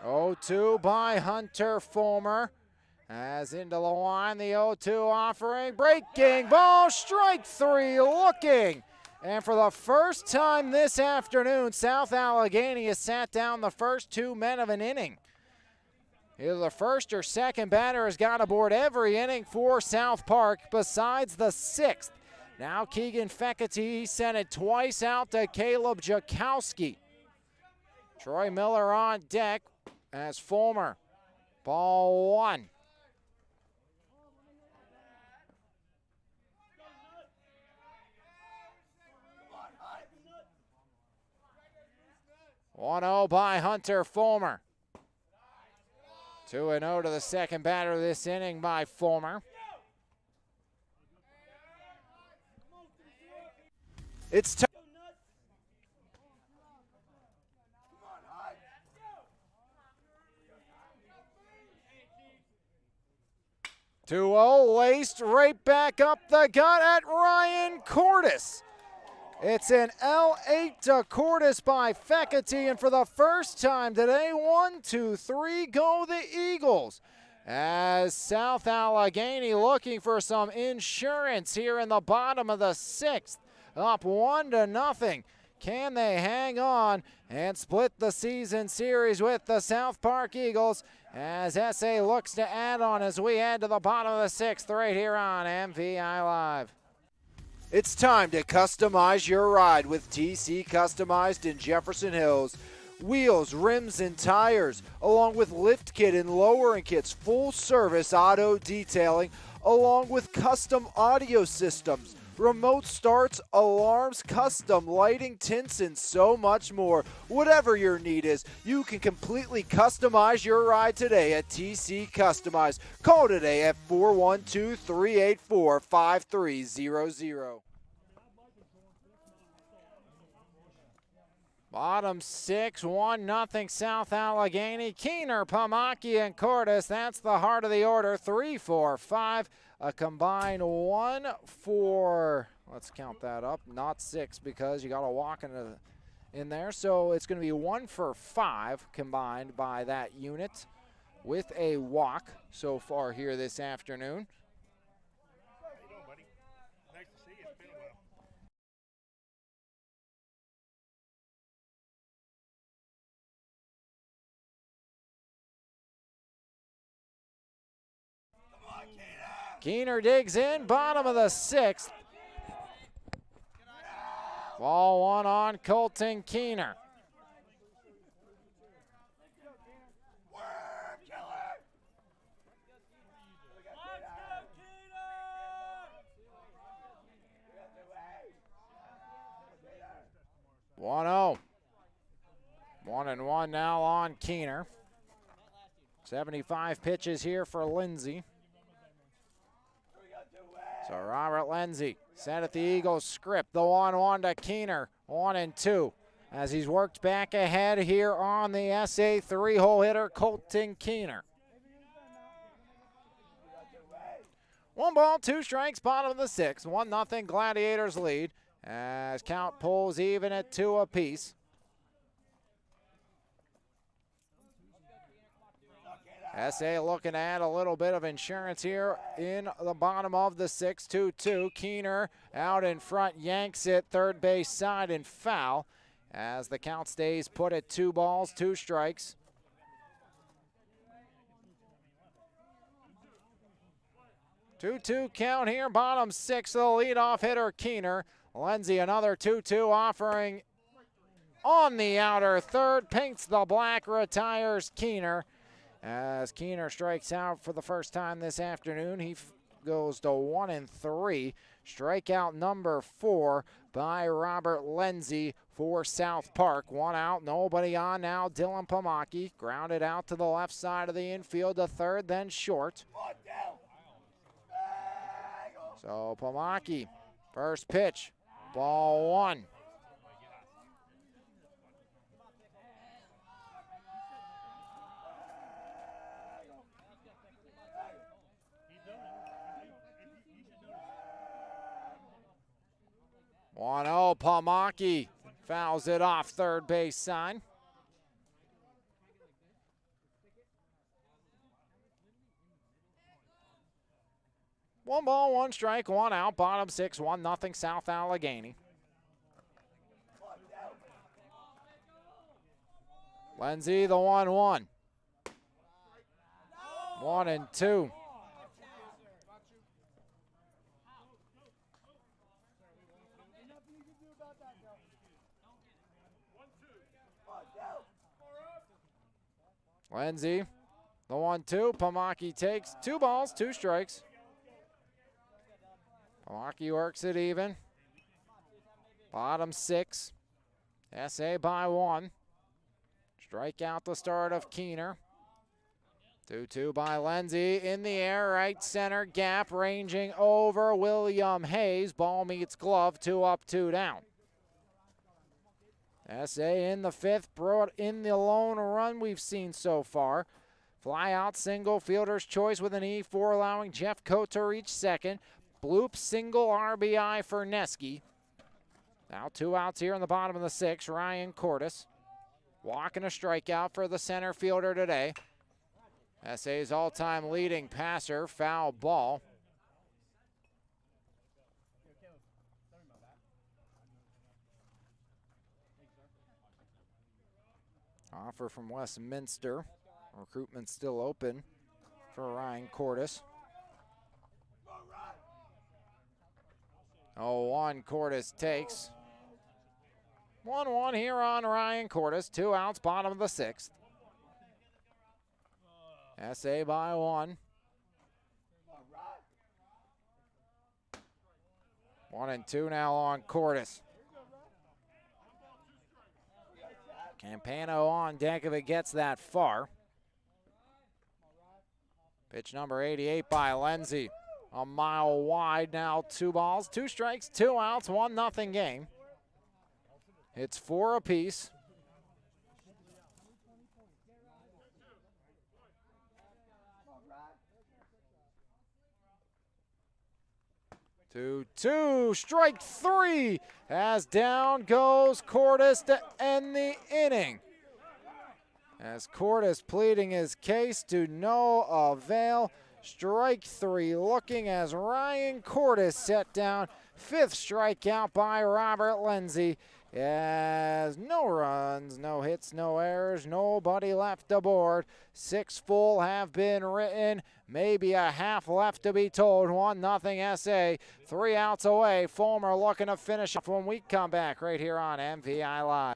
Oh, 2 by Hunter Fulmer. As into the line, the 0-2 offering. Breaking ball, strike 3, looking. And for the first time this afternoon, South Allegheny has sat down the first 2 men of an inning. Either the first or second batter has got aboard every inning for South Park besides the 6th. Now Keegan Fecate sent it twice out to Caleb Jakowski. Troy Miller on deck as Fulmer. Ball 1. One-0 by Hunter Fulmer. 2-0 to the second batter this inning by Fulmer. It's 2-0, laced right back up the gut at Ryan Cordes. It's an L8 to Cordes by Fecate, and for the first time today, 1, 2, 3, go the Eagles. As South Allegheny looking for some insurance here in the bottom of the 6th, up 1-0. Can they hang on and split the season series with the South Park Eagles as SA looks to add on as we head to the bottom of the 6th right here on MVI Live.
It's time to customize your ride with TC Customized in Jefferson Hills. Wheels, rims, and tires, along with lift kit and lowering kits, full service auto detailing, along with custom audio systems, remote starts, alarms, custom lighting, tints, and so much more. Whatever your need is, you can completely customize your ride today at TC Customized. Call today at 412-384-5300.
Bottom 6, 1-0 South Allegheny. Keener, Pomaki, and Cordes. That's the heart of the order. 3, 4, 5. A combined 1 for, let's count that up, not 6 because you got a walk in there. So it's going to be 1 for 5 combined by that unit with a walk so far here this afternoon.
How you doing, buddy? Nice to see you. It's been a while.
Keener digs in, bottom of the 6th. Ball 1 on Colton Keener. One 0. 1-1 now on Keener. 75 pitches here for Lindsay. So Robert Lindsay set at the Eagles script. The 1-1 to Keener. 1-2 as he's worked back ahead here on the SA 3-hole hitter Colton Keener. 1 ball, 2 strikes, bottom of the 6th. 1-0 Gladiators lead as count pulls even at 2 apiece. SA looking to add a little bit of insurance here in the bottom of the 6th. 2-2. Keener out in front, yanks it third base side and foul as the count stays put at 2 balls, 2 strikes. Two count here, bottom 6, the leadoff hitter Keener. Lindsay another 2-2 offering on the outer third, paints the black, retires Keener. As Keener strikes out for the first time this afternoon, he goes to 1-3. Strikeout number 4 by Robert Lindsay for South Park. 1 out, nobody on now. Dylan Pomaki grounded out to the left side of the infield to third, then short. So Pomaki, first pitch, ball 1. One 0, Pomaki fouls it off third base side. One ball, 1 strike, 1 out, bottom 6, 1-0 South Allegheny. Lindsay, the 1-1. 1-2. Lindsay, the 1-2. Pomaki takes 2 balls, 2 strikes. Pomaki works it even. Bottom 6. SA by 1. Strike out the start of Keener. 2-2 by Lindsay. In the air, right center gap, ranging over William Hayes. Ball meets glove, 2 up, 2 down. SA in the 5th, brought in the lone run we've seen so far. Fly out single, fielder's choice with an E4, allowing Jeff Cote to reach second. Bloop single RBI for Neski. Now 2 outs here in the bottom of the 6th. Ryan Cordes. Walk and a strikeout for the center fielder today. SA's all-time leading passer, foul ball. Offer from Westminster. Recruitment still open for Ryan Cordes. 0-1 Cordes takes. 1-1 here on Ryan Cordes. 2 outs, bottom of the 6th. SA by 1. 1-2 now on Cordes. Campano on deck if it gets that far. Pitch number 88 by Lenzi. A mile wide now, 2 balls, 2 strikes, 2 outs, 1-0 game. It's 4 apiece. Two, strike 3, as down goes Cordes to end the inning. As Cordes pleading his case to no avail. Strike 3 looking as Ryan Cordes set down. 5th strikeout by Robert Lenzi. As no runs, no hits, no errors, nobody left aboard. 6 full have been written, maybe a half left to be told. 1-0 SA, 3 outs away. Fulmer looking to finish off when we come back right here on MVI Live.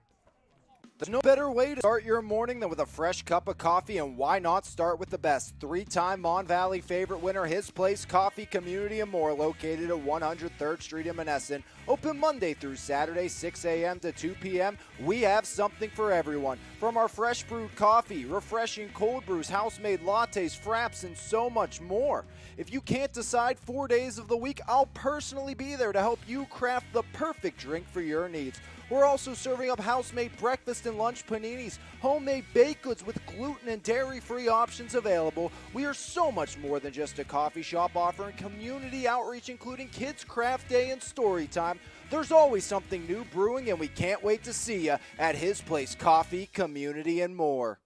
There's no better way to start your morning than with a fresh cup of coffee, and why not start with the best? 3-time Mon Valley favorite winner, His Place Coffee Community and More, located at 103rd Street in Menneson. Open Monday through Saturday, 6 a.m. to 2 p.m. We have something for everyone. From our fresh brewed coffee, refreshing cold brews, house-made lattes, fraps, and so much more. If you can't decide 4 days of the week, I'll personally be there to help you craft the perfect drink for your needs. We're also serving up house-made breakfast and lunch paninis, homemade baked goods with gluten and dairy-free options available. We are so much more than just a coffee shop, offering community outreach including Kids Craft Day and Story Time. There's always something new brewing, and we can't wait to see you at His Place Coffee, Community and More.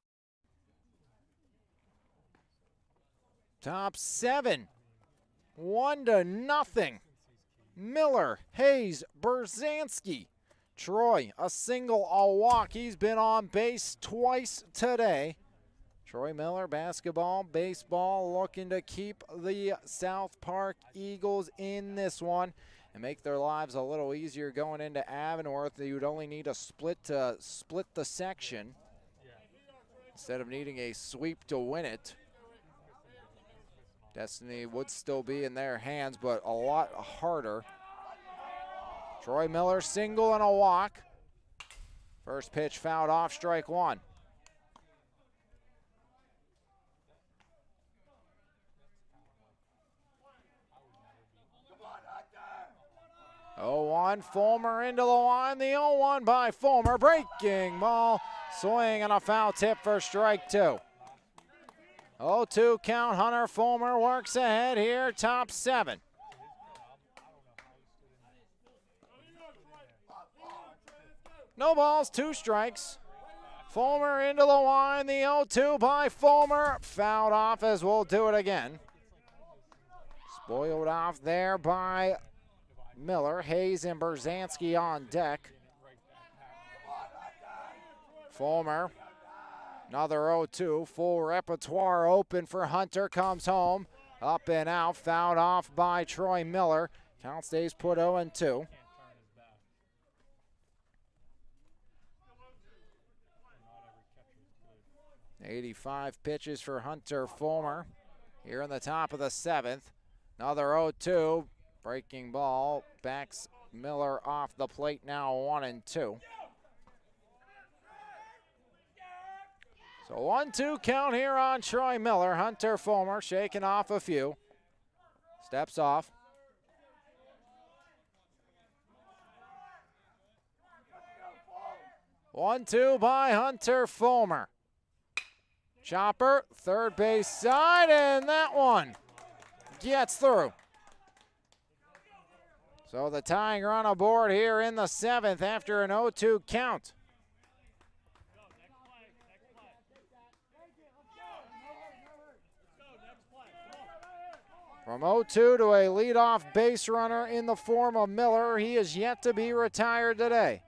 Top 7, 1-0. Miller, Hayes, Berzanski. Troy, a single, a walk. He's been on base twice today. Troy Miller, basketball, baseball, looking to keep the South Park Eagles in this one and make their lives a little easier going into Avonworth. You'd only need a split to split the section instead of needing a sweep to win it. Destiny would still be in their hands, but a lot harder. Troy Miller, single and a walk. First pitch fouled off, strike 1. Oh, 1, Fulmer into the line. The 0-1 by Fulmer. Breaking ball, swing and a foul tip for strike 2. 0-2 count. Hunter Fulmer works ahead here, top 7. No balls, 2 strikes. Fulmer into the line. The 0-2 by Fulmer. Fouled off, as we'll do it again. Spoiled off there by Miller. Hayes and Berzanski on deck. Fulmer. Another 0-2. Full repertoire open for Hunter. Comes home. Up and out. Fouled off by Troy Miller. Count stays put 0-2. 85 pitches for Hunter Fulmer here in the top of the 7th. Another 0-2. Breaking ball. Backs Miller off the plate now, 1-2. So 1-2 count here on Troy Miller. Hunter Fulmer shaking off a few. Steps off. One-two by Hunter Fulmer. Chopper, third base side, and that one gets through. So the tying run aboard here in the 7th after an 0-2 count. From 0-2 to a leadoff base runner in the form of Miller. He is yet to be retired today.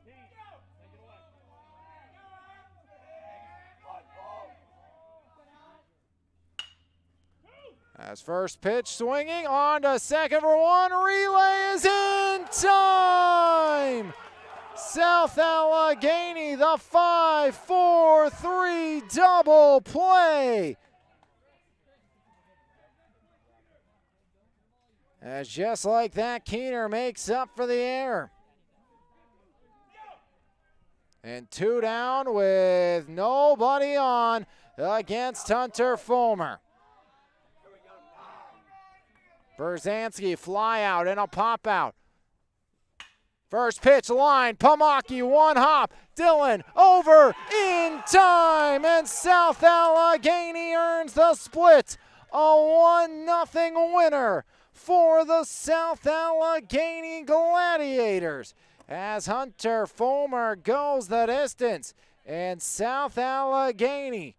As first pitch swinging on to second for 1. Relay is in South Allegheny, the 5-4-3 double play. As just like that, Keener makes up for the error. And 2 down with nobody on against Hunter Fulmer. Berzanski fly out and a pop out. First pitch line, Pomaki, one hop. Dillon over in time, and South Allegheny earns the split. A 1-0 winner for the South Allegheny Gladiators, as Hunter Fulmer goes the distance, and South Allegheny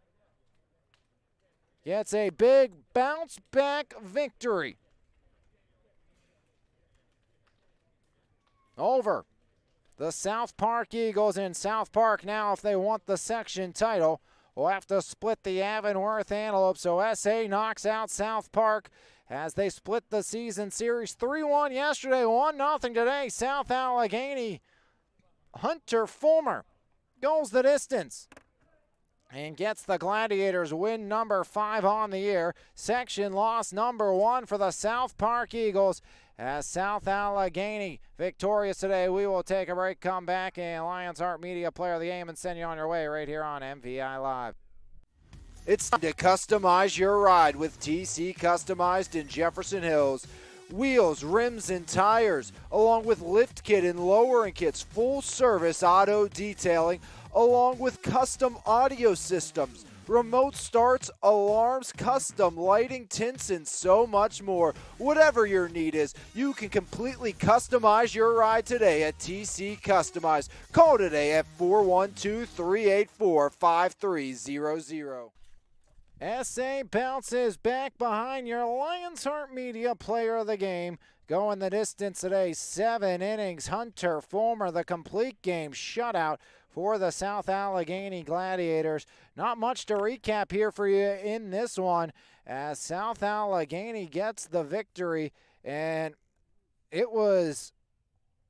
gets a big bounce-back victory. Over the South Park Eagles in South Park now, if they want the section title, will have to split the Avonworth Antelope. So SA knocks out South Park as they split the season series 3-1 yesterday, 1-0 today. South Allegheny, Hunter Fulmer goes the distance and gets the Gladiators win number 5 on the year. Section loss number 1 for the South Park Eagles, as South Allegheny victorious today. We will take a break, come back, and Lions Heart Media Player of the Game and send you on your way right here on MVI Live.
It's time to customize your ride with TC Customized in Jefferson Hills. Wheels, rims, and tires, along with lift kit and lowering kits, full service auto detailing, along with custom audio systems, remote starts, alarms, custom lighting, tints, and so much more. Whatever your need is, you can completely customize your ride today at TC Customized. Call today at 412-384-5300.
SA bounces back behind your Lions Heart Media Player of the Game. Going the distance today, 7 innings. Hunter Fulmer, the complete game shutout for the South Allegheny Gladiators. Not much to recap here for you in this one, as South Allegheny gets the victory, and it was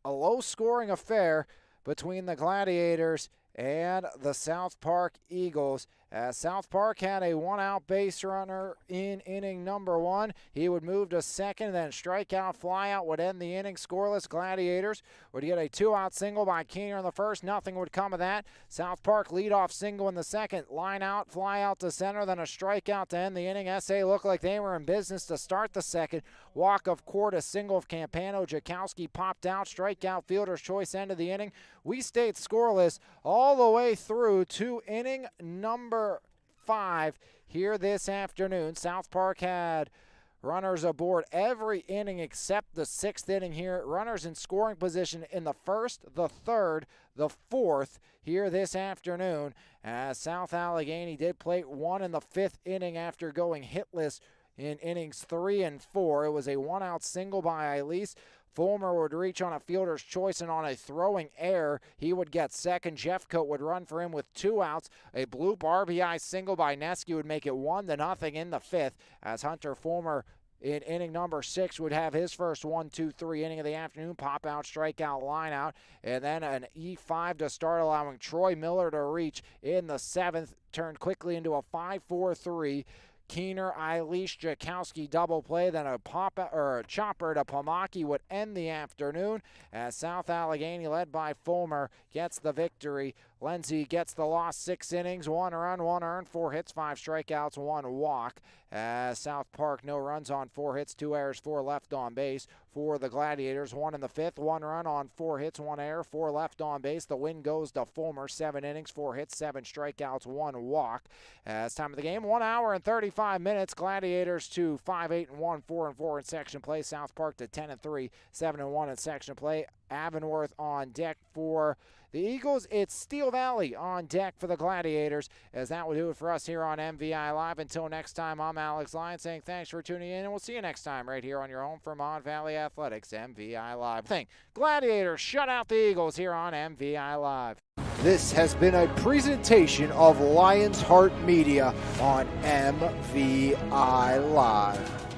a low-scoring affair between the Gladiators and the South Park Eagles. South Park had a 1-out base runner in inning number 1. He would move to second, then strikeout, flyout would end the inning scoreless. Gladiators would get a 2-out single by Keener in the first. Nothing would come of that. South Park leadoff single in the second. Line out, fly out to center, then a strikeout to end the inning. SA looked like they were in business to start the second. Walk of Court, a single of Campano. Jakowski popped out, strikeout, fielder's choice, end of the inning. We stayed scoreless all the way through to inning number 5 here this afternoon. South Park had runners aboard every inning except the 6th inning here. Runners in scoring position in the 1st, the 3rd, the 4th here this afternoon, as South Allegheny did plate 1 in the 5th inning after going hitless in innings 3 and 4. It was a 1-out single by Elise. Fulmer would reach on a fielder's choice, and on a throwing error, he would get second. Jeffcoat would run for him with 2 outs. A bloop RBI single by Nesky would make it 1-0 in the 5th, as Hunter Fulmer in inning number 6 would have his first 1-2-3 inning of the afternoon. Pop out, strikeout, line out, and then an E5 to start, allowing Troy Miller to reach in the 7th. Turned quickly into a 5-4-3. Keener, Eilish, Jakowski double play, then a chopper to Pomaki would end the afternoon, as South Allegheny, led by Fulmer, gets the victory. Lindsay gets the loss, 6 innings, 1 run, 1 earned, 4 hits, 5 strikeouts, 1 walk. As South Park, no runs on 4 hits, 2 errors, 4 left on base. For the Gladiators, 1 in the 5th, 1 run on 4 hits, 1 error, 4 left on base. The win goes to Fulmer, 7 innings, 4 hits, 7 strikeouts, 1 walk. As time of the game, 1 hour and 35 minutes. Gladiators to 5-8-1, 4-4 in section play. South Park to 10-3, 7-1 in section play. Avonworth on deck for the Eagles. It's Steel Valley on deck for the Gladiators, as that will do it for us here on MVI Live. Until next time, I'm Alex Lyon saying thanks for tuning in, and we'll see you next time right here on your home for Mon Valley Athletics, MVI Live. Gladiators shut out the Eagles here on MVI Live.
This has been a presentation of Lions Heart Media on MVI Live.